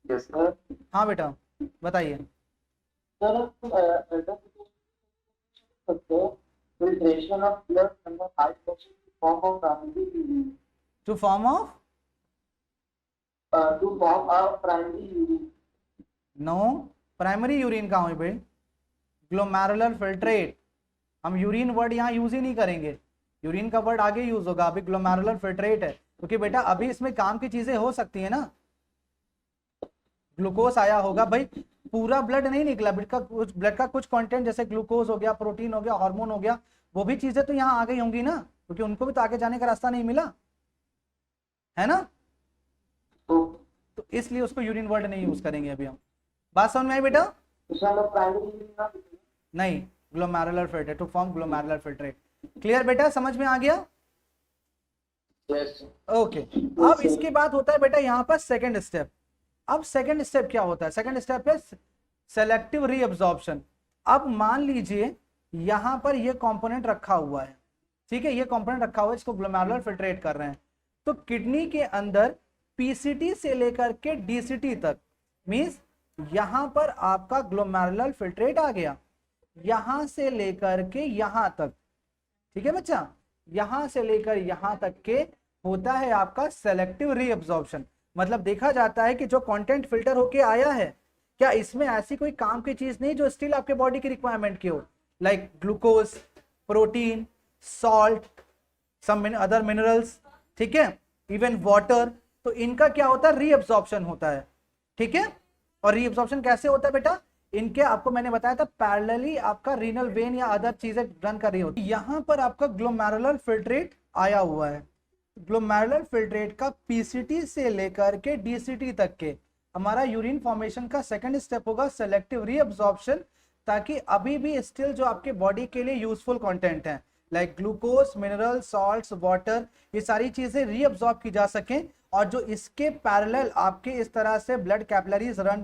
Yes sir. हाँ बेटा बताइए। filtration of blood under high pressure form of primary urine. To form of To form a primary urine. No, primary urine कहाँ हुई भाई? Glomerular filtrate. हम यूरिन वर्ड यहाँ यूज ही नहीं करेंगे, यूरिन का वर्ड आगे यूज होगा, अभी ग्लोमेरुलर फिल्ट्रेट है, क्योंकि बेटा अभी इसमें काम की चीजें हो सकती है ना। ग्लूकोज आया होगा भाई, पूरा ब्लड नहीं निकला, ब्लड का कुछ कंटेंट जैसे ग्लूकोज हो गया, प्रोटीन हो गया, हार्मोन हो गया, वो भी चीजें तो यहाँ आ गई होंगी ना, क्योंकि उनको भी तो आगे जाने का रास्ता नहीं मिला है ना, तो इसलिए उसको यूरिन वर्ड नहीं यूज करेंगे अभी हम। बात समझ में आई बेटा? नहीं, glomerular filtrate, to form glomerular filtrate. Clear बेटा, समझ में आ गया? Yes. ओके। अब इसके बाद होता है बेटा यहाँ पर सेकंड स्टेप। अब सेकंड स्टेप क्या होता है? सेकंड स्टेप है सेलेक्टिव रीअब्जॉर्प्शन। अब मान लीजिए यहाँ पर ये कंपोनेंट रखा हुआ है, ठीक है, ये कंपोनेंट रखा हुआ है, इसको ग्लोमेरुलर फिल्ट्रेट कर रहे हैं। तो किडनी के अंदर पीसीटी से लेकर के डीसीटी तक, मींस यहां पर आपका ग्लोमेरुलर फिल्ट्रेट आ गया, यहां से लेकर के यहां तक, ठीक है बच्चा, यहां से लेकर यहां तक के होता है आपका सेलेक्टिव रीअब्जॉर्प्शन। मतलब देखा जाता है कि जो कंटेंट फिल्टर होके आया है, क्या इसमें ऐसी कोई काम की चीज नहीं जो स्टिल आपके बॉडी की रिक्वायरमेंट की हो, like glucose, protein, salt, some other minerals, ठीक है, इवन वाटर। तो इनका क्या होता है, रीअब्जॉर्प्शन होता है, ठीक है। और रीअब्जॉर्प्शन कैसे होता है बेटा, इनके आपको मैंने बताया था पैरेलली आपका रीनल वेन या अदर चीजें रन कर रही होती है। यहां पर आपका ग्लोमेरुलर फिल्ट्रेट आया हुआ है, ग्लोमेरुलर फिल्ट्रेट का पीसीटी से लेकर के डीसीटी तक के हमारा यूरिन फॉर्मेशन का सेकंड स्टेप होगा सेलेक्टिव रीअब्जॉर्प्शन, ताकि अभी भी स्टिल जो आपके बॉडी के लिए यूजफुल कंटेंट है like glucose, mineral, salts, water, ये सारी चीजें रीअब्जॉर्ब की जा सकें। और जो इसके पैरेलल आपके इस तरह से blood capillaries run,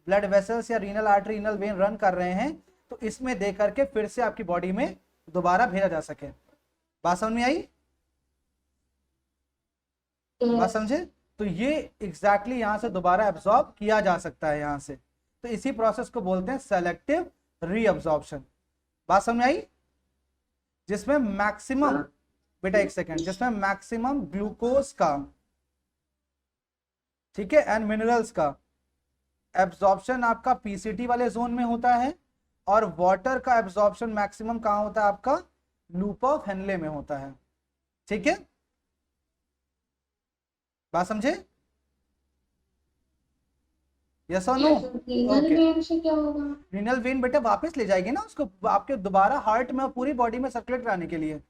blood vessels या renal artery, renal vein run कर रहे हैं, तो इसमें दे करके फिर से आपकी बॉडी में दोबारा भेजा जा सके। बात समझ में आई? बात समझे? तो ये एग्जैक्टली यहां से दोबारा एब्जॉर्ब किया जा सकता है यहां से, तो इसी प्रोसेस को बोलते हैं सेलेक्टिव रीअब्जॉर्प्शन। बात समझ में आई? जिसमें मैक्सिमम, बेटा एक सेकेंड, जिसमें मैक्सिमम ग्लूकोज का, ठीक है, एंड मिनरल्स का एब्जॉर्प्शन आपका पीसीटी वाले जोन में होता है, और वाटर का एब्जॉर्प्शन मैक्सिमम कहां होता है, आपका लूप ऑफ हेनले में होता है, ठीक है। बात समझे? यस और नो? रीनल वेन से क्या होगा? रीनल वेन बेटा वापस ले जाएगी ना उसको आपके दोबारा हार्ट में और पूरी बॉडी में सर्कुलेट कराने के लिए,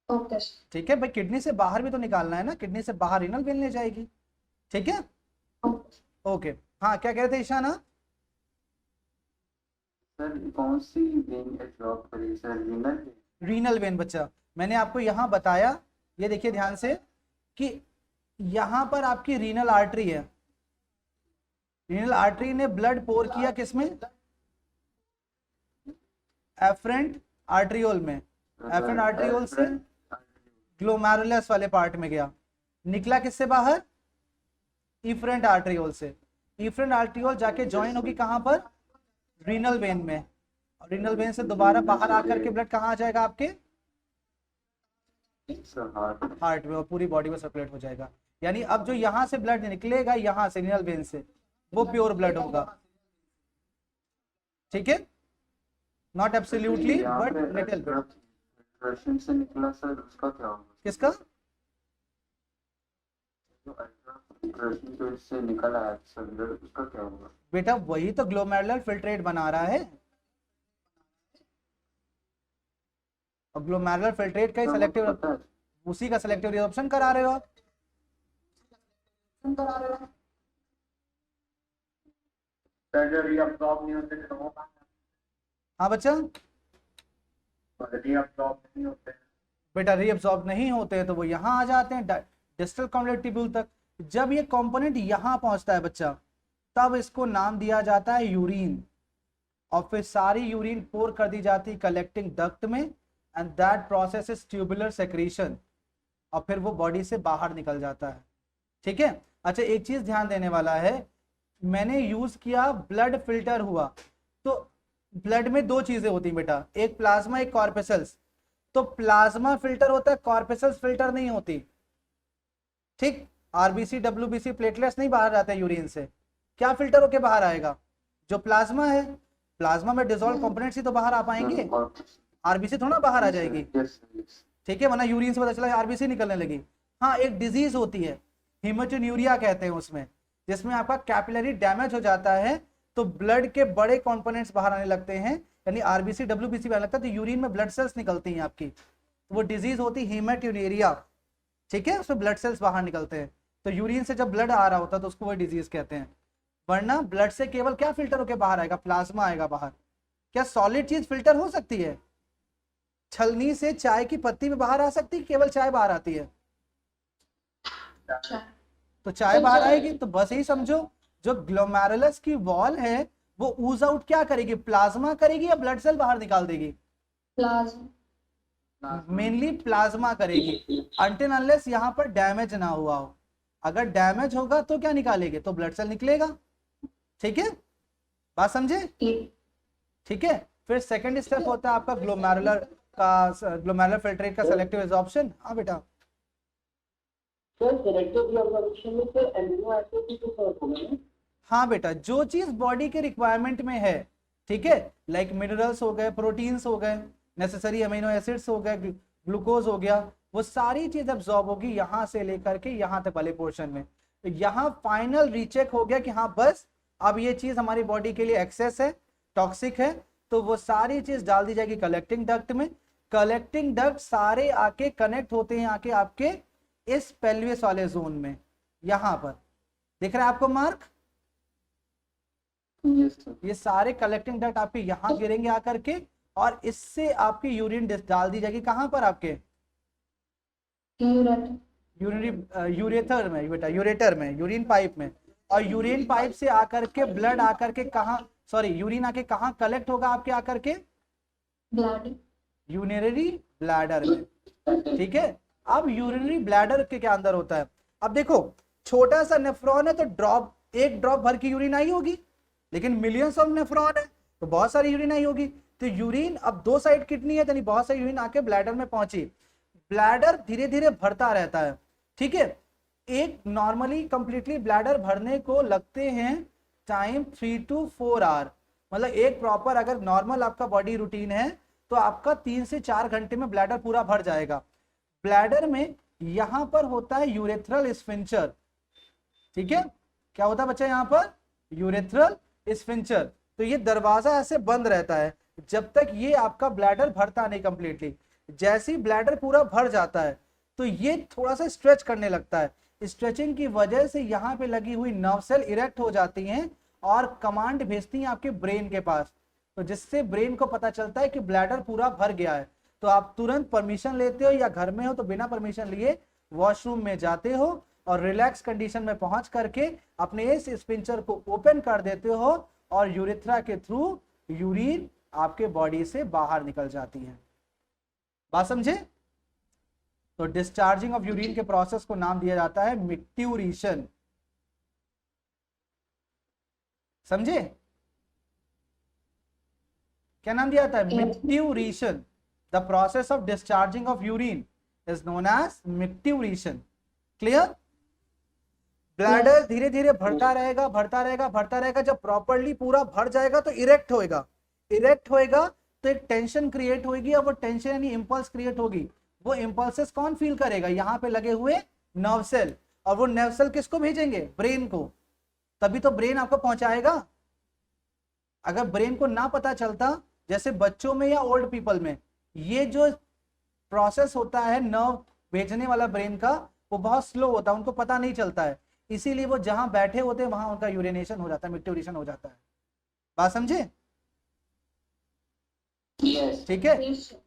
ओके ठीक है भाई। किडनी से बाहर भी तो निकालना है ना, किडनी से बाहर रीनल वेन ले जाएगी, ठीक है, ओके। हाँ, क्या कह रहे थे ईशाना? सर कौन सी वेन एब्जॉर्ब करेगी sir, renal vein? Renal vein बच्चा, मैंने आपको यहां बताया, ये देखिए ध्यान से कि यहां पर आपकी रीनल आर्टरी है, रीनल आर्टरी ने ब्लड पोर किया किसमें, एफरेंट आर्ट्रियोल में, एफरेंट आर्ट्रियोल से ग्लोमेरुलस वाले पार्ट में गया, निकला किससे बाहर, इफरेंट आर्ट्रियोल से। इफरेंट आर्ट्रियोल जाके ज्वाइन होगी कहां पर, रीनल वेन में, और रीनल वेन से दोबारा बाहर आकर के ब्लड कहां आ जाएगा आपके हार्ट में, और पूरी बॉडी में सर्कुलेट हो जाएगा। यानी अब जो यहां से ब्लड निकलेगा यहां से रीनल वेन से, वो प्योर ब्लड होगा, ठीक है, not absolutely but little bit. से निकला सर, उसका क्या होगा? किसका? जो इससे निकला है सर ब्लड, उसका क्या होगा? बेटा वही तो ग्लोमेरुलर फिल्ट्रेट बना रहा है, और ग्लोमेरुलर फिल्ट्रेट का ही सेलेक्टिव, उसी का सेलेक्टिव रिएब्जॉर्प्शन करा रहे हो आप। रीअब्जॉर्ब नहीं होते तो वो हाँ बच्चा, रीअब्जॉर्ब नहीं होते, बेटा रीअब्जॉर्ब नहीं होते तो वो यहाँ आ जाते हैं डिस्टल कॉन्वोल्यूट ट्यूब्यूल तक। जब ये कंपोनेंट यहाँ पहुंचता है बच्चा, तब इसको नाम दिया जाता है यूरिन, और फिर सारी यूरिन पोर कर दी जाती है कलेक्टिंग डक्ट में, and that process is tubular secretion, और फिर वो बॉडी से बाहर निकल जाता है, ठीक है। अच्छा, एक चीज ध्यान देने वाला है, मैंने यूज किया ब्लड फिल्टर हुआ, तो ब्लड में दो चीजें होती बेटा, एक प्लाज्मा एक कॉर्पेसल्स, तो प्लाज्मा फिल्टर होता है, कॉर्पेसल्स फिल्टर नहीं होती, ठीक। आरबीसी, डब्ल्यूबीसी, प्लेटलेट्स नहीं बाहर आते यूरिन से, क्या फिल्टर होके बाहर आएगा, जो प्लाज्मा है, प्लाज्मा में डिसॉल्व कंपोनेंट्स ही तो बाहर आ पाएंगे, आरबीसी थोड़ा बाहर आ जाएगी, ठीक है, वरना यूरिन से पता चला आरबीसी निकलने लगी। हाँ, एक डिजीज होती है हेमाटोन्यूरिया कहते हैं उसमें, जिसमें आपका कैपिलरी डैमेज हो जाता है, तो ब्लड के बड़े कंपोनेंट्स बाहर आने लगते हैं, यानी आरबीसी डब्ल्यूबीसी आने लगता है, तो यूरिन में ब्लड सेल्स निकलती हैं आपकी, तो वो डिजीज होती है हेमाटोन्यूरिया, ठीक है, उसमें ब्लड सेल्स बाहर निकलते हैं। तो यूरिन से जब ब्लड आ रहा होता है तो उसको वो डिजीज कहते हैं। वरना ब्लड से केवल क्या फिल्टर होकर बाहर आएगा, प्लाज्मा आएगा बाहर। क्या सॉलिड चीज फिल्टर हो सकती है? छलनी से चाय की पत्ती में बाहर आ सकती है, केवल चाय बाहर आती है? तो चाय बाहर आएगी, तो बस यही समझो, जो ग्लोमेरुलस की वॉल है वो ऊज आउट क्या करेगी, प्लाज्मा करेगी या ब्लड सेल बाहर निकाल देगी? प्लाज्मा। मेनली प्लाज्मा करेगी अनटिल अनलेस यहाँ पर डैमेज ना हुआ हो। अगर डैमेज होगा तो क्या निकालेगी, तो ब्लड सेल निकलेगा। ठीक है, बात समझे? ठीक है, फिर सेकंड स्टेप होता है आपका ग्लोमेरुलर का, ग्लोमेरुलर फिल्ट्रेट का सेलेक्टिव एब्जॉर्प्शन। हाँ बेटा, सर सेलेक्टिव एब्जॉर्प्शन में सर एमिनो एसिड की तो सर होगा ना? हाँ बेटा, जो चीज बॉडी के रिक्वायरमेंट में है, ठीक है, लाइक मिनरल्स हो गए, प्रोटीन्स हो गए, नेसेसरी अमीनो एसिड्स हो गए, ग्लूकोज हो गया, वो सारी चीज अब्सॉर्ब होगी यहाँ से लेकर के यहाँ तक वाले पोर्शन में। तो यहाँ फाइनल रीचेक हो गया कि हाँ बस अब ये चीज हमारी बॉडी के लिए एक्सेस है, टॉक्सिक है, तो वो सारी चीज डाल दी जाएगी कलेक्टिंग डक्ट में। कलेक्टिंग डक्ट सारे आके कनेक्ट होते हैं आके आपके इस पेल्विस वाले जोन में, यहाँ पर दिख रहा है आपको मार्क? Yes, sir. ये सारे कलेक्टिंग डक्ट आपके यहाँ गिरेंगे आकर के, और इससे आपकी यूरिन डाल दी जाएगी कहाँ पर, आपके यूरिनरी यूरेथर में बेटा, यूरेटर में, यूरिन पाइप में। और यूरिन पाइप से आकर के ब्लड आकर के कहाँ, सॉरी यूरिन आके कहाँ कलेक्ट होगा आपके आकर के, ब्लड, यूरिनरी ब्लैडर में। ठीक है, अब यूरिनरी ब्लैडर के क्या अंदर होता है, अब देखो छोटा सा नेफ्रॉन है तो ड्रॉप, एक ड्रॉप भर की यूरिन आई होगी, लेकिन मिलियंस ऑफ नेफ्रॉन है तो बहुत सारी यूरिन आई होगी। तो यूरिन, अब दो साइड किडनी है यानी बहुत सारी यूरिन आके ब्लैडर में पहुंची, ब्लैडर धीरे धीरे भरता रहता है। ठीक है, एक नॉर्मली कंप्लीटली ब्लैडर भरने को लगते हैं टाइम 3 to 4 आवर, मतलब एक प्रॉपर अगर नॉर्मल आपका बॉडी रूटीन है तो आपका 3 से 4 घंटे में ब्लैडर पूरा भर जाएगा। ब्लैडर में यहां पर होता है यूरेथ्रल स्फिंक्टर। ठीक है, क्या होता है बच्चा यहाँ पर, यूरेथ्रल स्फिंक्टर। तो ये दरवाजा ऐसे बंद रहता है जब तक ये आपका ब्लैडर भरता नहीं कंप्लीटली। जैसे ही ब्लैडर पूरा भर जाता है तो ये थोड़ा सा स्ट्रेच करने लगता है। स्ट्रेचिंग की वजह से यहाँ पे लगी हुई नर्व सेल इरेक्ट हो जाती हैं और कमांड भेजती हैं आपके ब्रेन के पास, तो जिससे ब्रेन को पता चलता है कि ब्लैडर पूरा भर गया है। तो आप तुरंत परमिशन लेते हो, या घर में हो तो बिना परमिशन लिए वॉशरूम में जाते हो और रिलैक्स कंडीशन में पहुंच करके अपने इस स्पिंचर को ओपन कर देते हो और यूरेथ्रा के थ्रू यूरिन आपके बॉडी से बाहर निकल जाती है। बात समझे? तो डिस्चार्जिंग ऑफ यूरिन के प्रोसेस को नाम दिया जाता है मिक्ट्यूरेशन। समझे? क्या नाम दिया जाता है? Micturition. The process of discharging of urine is known as micturition. Clear? Bladder धीरे धीरे भरता रहेगा, भरता रहेगा, भरता रहेगा। जब प्रॉपर्ली पूरा भर जाएगा तो इरेक्ट होएगा। इरेक्ट होएगा तो एक टेंशन क्रिएट होगी, और वो टेंशन यानी इंपल्स क्रिएट होगी। वो इंपल्सेस कौन फील करेगा? यहाँ पे लगे हुए नर्व सेल, और वो नर्व सेल किसको भेजेंगे? ब्रेन को। तभी तो ब्रेन आपको पहुंचाएगा। अगर ब्रेन को ना पता चलता, जैसे बच्चों में या ओल्ड पीपल में, ये जो प्रोसेस होता है नर्व भेजने वाला ब्रेन का, वो बहुत स्लो होता है, उनको पता नहीं चलता है। इसीलिए वो जहां बैठे होते हैं वहां उनका यूरिनेशन हो जाता है, मिक्ट्यूरेशन हो जाता है। बात समझे? Yes. ठीक है,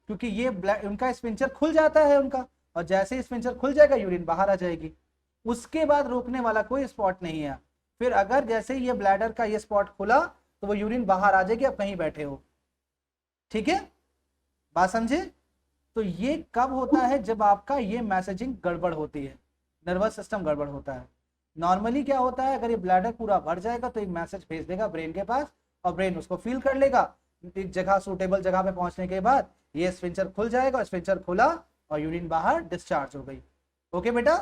क्योंकि ये उनका स्पिंचर खुल जाता है उनका, और जैसे ही स्पिंचर खुल जाएगा यूरिन बाहर आ जाएगी। उसके बाद रोकने वाला कोई स्पॉट नहीं है। फिर अगर जैसे ही ये ब्लैडर का ये स्पॉट खुला तो वो यूरिन बाहर आ जाएगी, आप कहीं बैठे हो। ठीक है, बात समझे? तो ये कब होता है? जब आपका ये मैसेजिंग गड़बड़ होती है, नर्वस सिस्टम गड़बड़ होता है। नॉर्मली क्या होता है, अगर ये ब्लैडर पूरा भर जाएगा तो एक मैसेज भेज देगा ब्रेन के पास, और ब्रेन उसको फील कर लेगा। एक जगह, सूटेबल जगह पे पहुंचने के बाद ये स्फिंक्टर खुल जाएगा, स्फिंक्टर खुला और यूरिन बाहर डिस्चार्ज हो गई। ओके बेटा,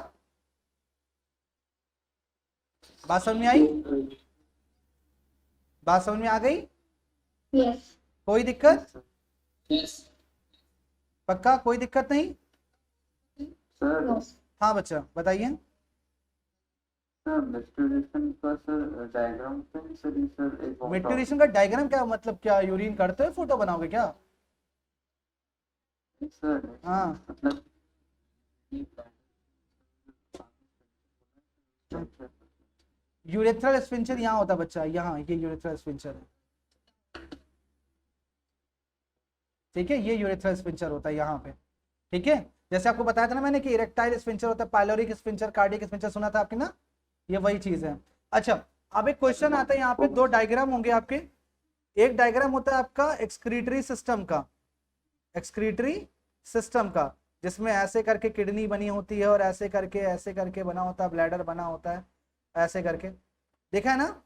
बात समझ में आई? बात समझ में आ गई? यस, कोई दिक्कत? Yes. पक्का कोई दिक्कत नहीं? Sir, हाँ बच्चा बताइए। sir, maturation का sir diagram तो नहीं sir, ये sir एक बहुत मेट्यूरेशन का डायग्राम क्या मतलब? क्या यूरिन करते हो फोटो बनाओगे क्या? sir, हाँ, मतलब यूरेथ्रल स्फिंक्टर यहाँ होता है बच्चा, यहाँ ये यूरेथ्रल स्फिंक्टर है। ठीक है, ये यूरेथ्रल स्फिंक्टर होता है यहाँ पे। ठीक है, जैसे आपको बताया था ना मैंने कि इरेक्टाइल स्फिंक्टर होता है, पाइलोरिक स्फिंक्टर, कार्डियक स्फिंक्टर, सुना था आपने ना? ये वही चीज है। अच्छा, अब एक क्वेश्चन आता है, यहाँ पे दो डायग्राम होंगे आपके। एक डायग्राम होता है आपका एक्सक्रीटरी सिस्टम का, एक्सक्रीटरी सिस्टम का, जिसमें ऐसे करके किडनी बनी होती है और ऐसे करके बना होता है, ब्लैडर बना होता है, ऐसे करके, देखा है ना।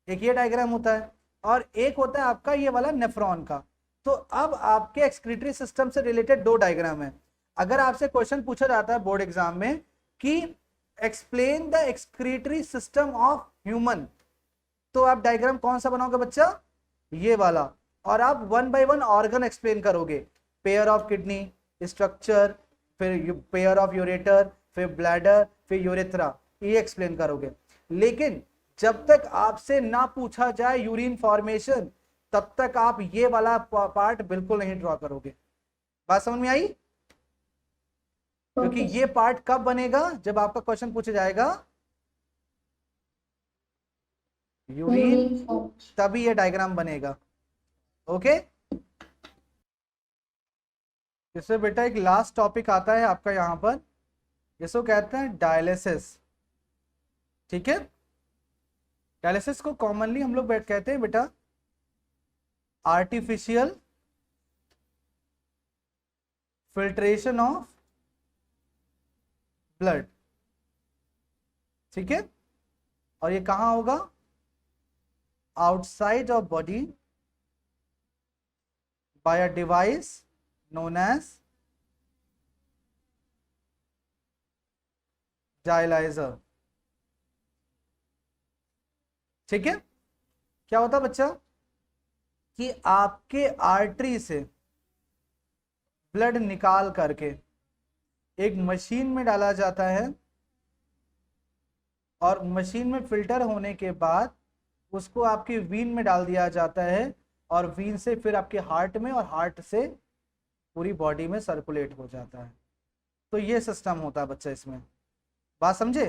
एक ये डायग्राम होता है और एक होता है आपका ये वाला नेफ्रॉन का। तो अब आपके एक्सक्रीटरी सिस्टम से रिलेटेड दो डायग्राम है। अगर आपसे क्वेश्चन पूछा जाता है बोर्ड एग्जाम में कि explain the excretory system of human, तो आप डायग्राम कौन सा बनाओगे बच्चा, ये वाला, और आप 1 बाय 1 ऑर्गन एक्सप्लेन करोगे, पेयर ऑफ किडनी, स्ट्रक्चर, फिर पेयर ऑफ यूरेटर, फिर ब्लैडर, फिर यूरेथ्रा, ये एक्सप्लेन करोगे। लेकिन जब तक आपसे ना पूछा जाए यूरिन फॉर्मेशन, तब तक आप ये वाला पार्ट बिल्कुल नहीं ड्रॉ करोगे। बात समझ में आई? क्योंकि ये पार्ट कब बनेगा, जब आपका क्वेश्चन पूछा जाएगा यूरिन, तभी ये डायग्राम बनेगा। ओके, इससे बेटा एक लास्ट टॉपिक आता है आपका यहां पर, इसको कहते हैं डायलिसिस। ठीक है, डायलिसिस को कॉमनली हम लोग कहते हैं बेटा आर्टिफिशियल फिल्ट्रेशन ऑफ ब्लड। ठीक है, और ये कहां होगा, outside of body by a device known as dialyser. ठीक है, क्या होता है बच्चा कि आपके आर्टरी से ब्लड निकाल करके एक मशीन में डाला जाता है और मशीन में फिल्टर होने के बाद उसको आपकी वीन में डाल दिया जाता है और वीन से फिर आपके हार्ट में और हार्ट से पूरी बॉडी में सर्कुलेट हो जाता है। तो ये सिस्टम होता है बच्चा इसमें, बात समझे?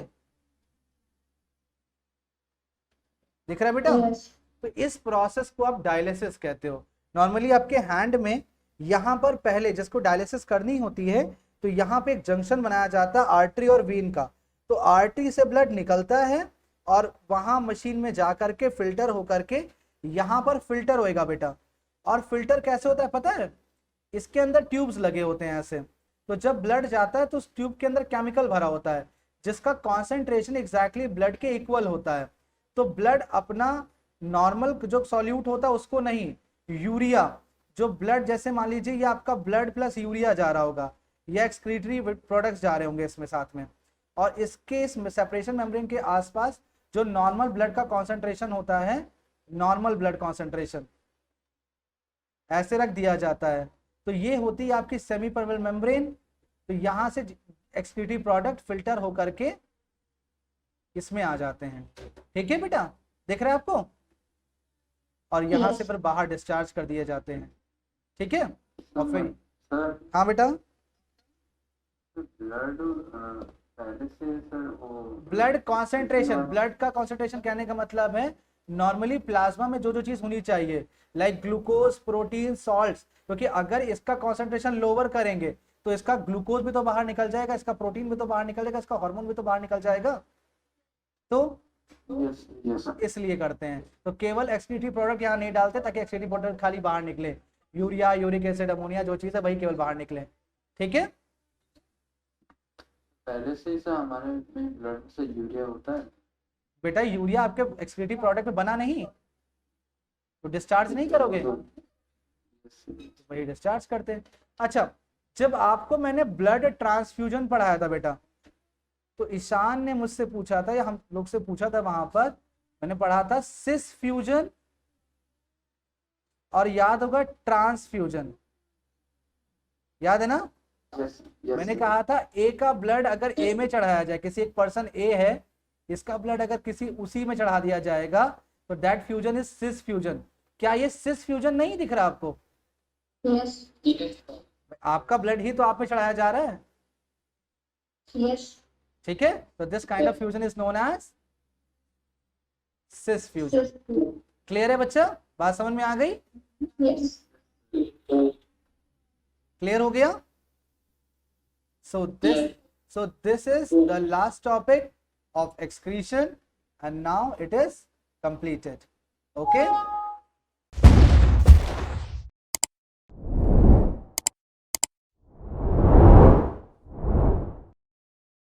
दिख रहा है बेटा? Yes. तो इस प्रोसेस को आप डायलिसिस कहते हो। नॉर्मली आपके हैंड में यहाँ पर पहले जिसको डायलिसिस करनी होती है तो यहाँ पे एक जंक्शन बनाया जाता है आर्टरी और वीन का। तो आर्टरी से ब्लड निकलता है और वहां मशीन में जा करके फिल्टर होकर के यहाँ पर फिल्टर होएगा बेटा। और फिल्टर कैसे होता है पता है? इसके अंदर ट्यूब्स लगे होते हैं ऐसे। तो जब ब्लड जाता है तो उस ट्यूब के अंदर केमिकल भरा होता है जिसका कॉन्सेंट्रेशन एग्जैक्टली ब्लड के इक्वल होता है। तो ब्लड अपना नॉर्मल जो सॉल्यूट होता है उसको नहीं, यूरिया जो ब्लड, जैसे मान लीजिए ये आपका ब्लड प्लस यूरिया जा रहा होगा या एक्सक्रीटरी प्रोडक्ट्स जा रहे होंगे इसमें साथ में, और इसके इस सेपरेशन मेम्ब्रेन के आसपास जो नॉर्मल ब्लड का कॉन्सेंट्रेशन होता है, नॉर्मल ब्लड कॉन्सेंट्रेशन ऐसे रख दिया जाता है। तो ये होती है आपकी सेमी परमेबल मेम्ब्रेन। तो यहाँ से एक्सक्रीटरी प्रोडक्ट फिल्टर होकर के इसमें आ जाते हैं। ठीक है बेटा, दिख रहा है आपको? और यहाँ से फिर बाहर डिस्चार्ज कर दिए जाते हैं। ठीक है, और फिर सर हाँ बेटा, ब्लड पहले से सर वो ब्लड कॉन्सेंट्रेशन, ब्लड का कॉन्सेंट्रेशन कहने का मतलब है नॉर्मली प्लाज्मा में जो जो चीज होनी चाहिए लाइक ग्लूकोज, प्रोटीन, सॉल्ट्स, क्योंकि अगर इसका कॉन्सेंट्रेशन लोअर करेंगे तो इसका ग्लूकोज भी तो बाहर निकल जाएगा, इसका प्रोटीन भी तो बाहर निकल जाएगा, इसका हार्मोन भी तो बाहर निकल जाएगा। तो यस इसलिए करते हैं। तो केवल एक्सक्रीटरी प्रोडक्ट यहाँ नहीं डालते ताकि एक्सक्रीटरी प्रोडक्ट खाली बाहर निकले, यूरिया, यूरिक एसिड, अमोनिया जो चीज है वही केवल बाहर निकले। ठीक है, पहले से ही सर हमारे में ब्लड से यूरिया होता है। बेटा यूरिया आपके एक्सक्रीटरी प्रोडक्ट में बना नहीं तो डिस्चार्ज नहीं करोगे, वही डिस्चार्ज करते हैं। अच्छा, जब आपको मैंने ब्लड ट्रांसफ्यूजन पढ़ाया था बेटा, तो ईशान ने मुझसे पूछा था या हम लोग से पूछा था, वहां पर मैंने पढ़ा था सिस फ्यूजन और याद होगा ट्रांसफ्यूजन, याद है ना? मैंने कहा था ए का ब्लड अगर ए में चढ़ाया जाए, किसी एक पर्सन ए है, इसका ब्लड अगर किसी उसी में चढ़ा दिया जाएगा तो that fusion is sis fusion. क्या ये सिस फ्यूजन नहीं दिख रहा आपको? Yes. आपका ब्लड ही तो आप में चढ़ाया जा रहा है। Yes. ठीक है, तो this kind of fusion is known as cis fusion. Clear है बच्चा? बात समझ में आ गई? Yes. क्लियर हो गया? So this is the last topic of excretion and now it is completed. Okay?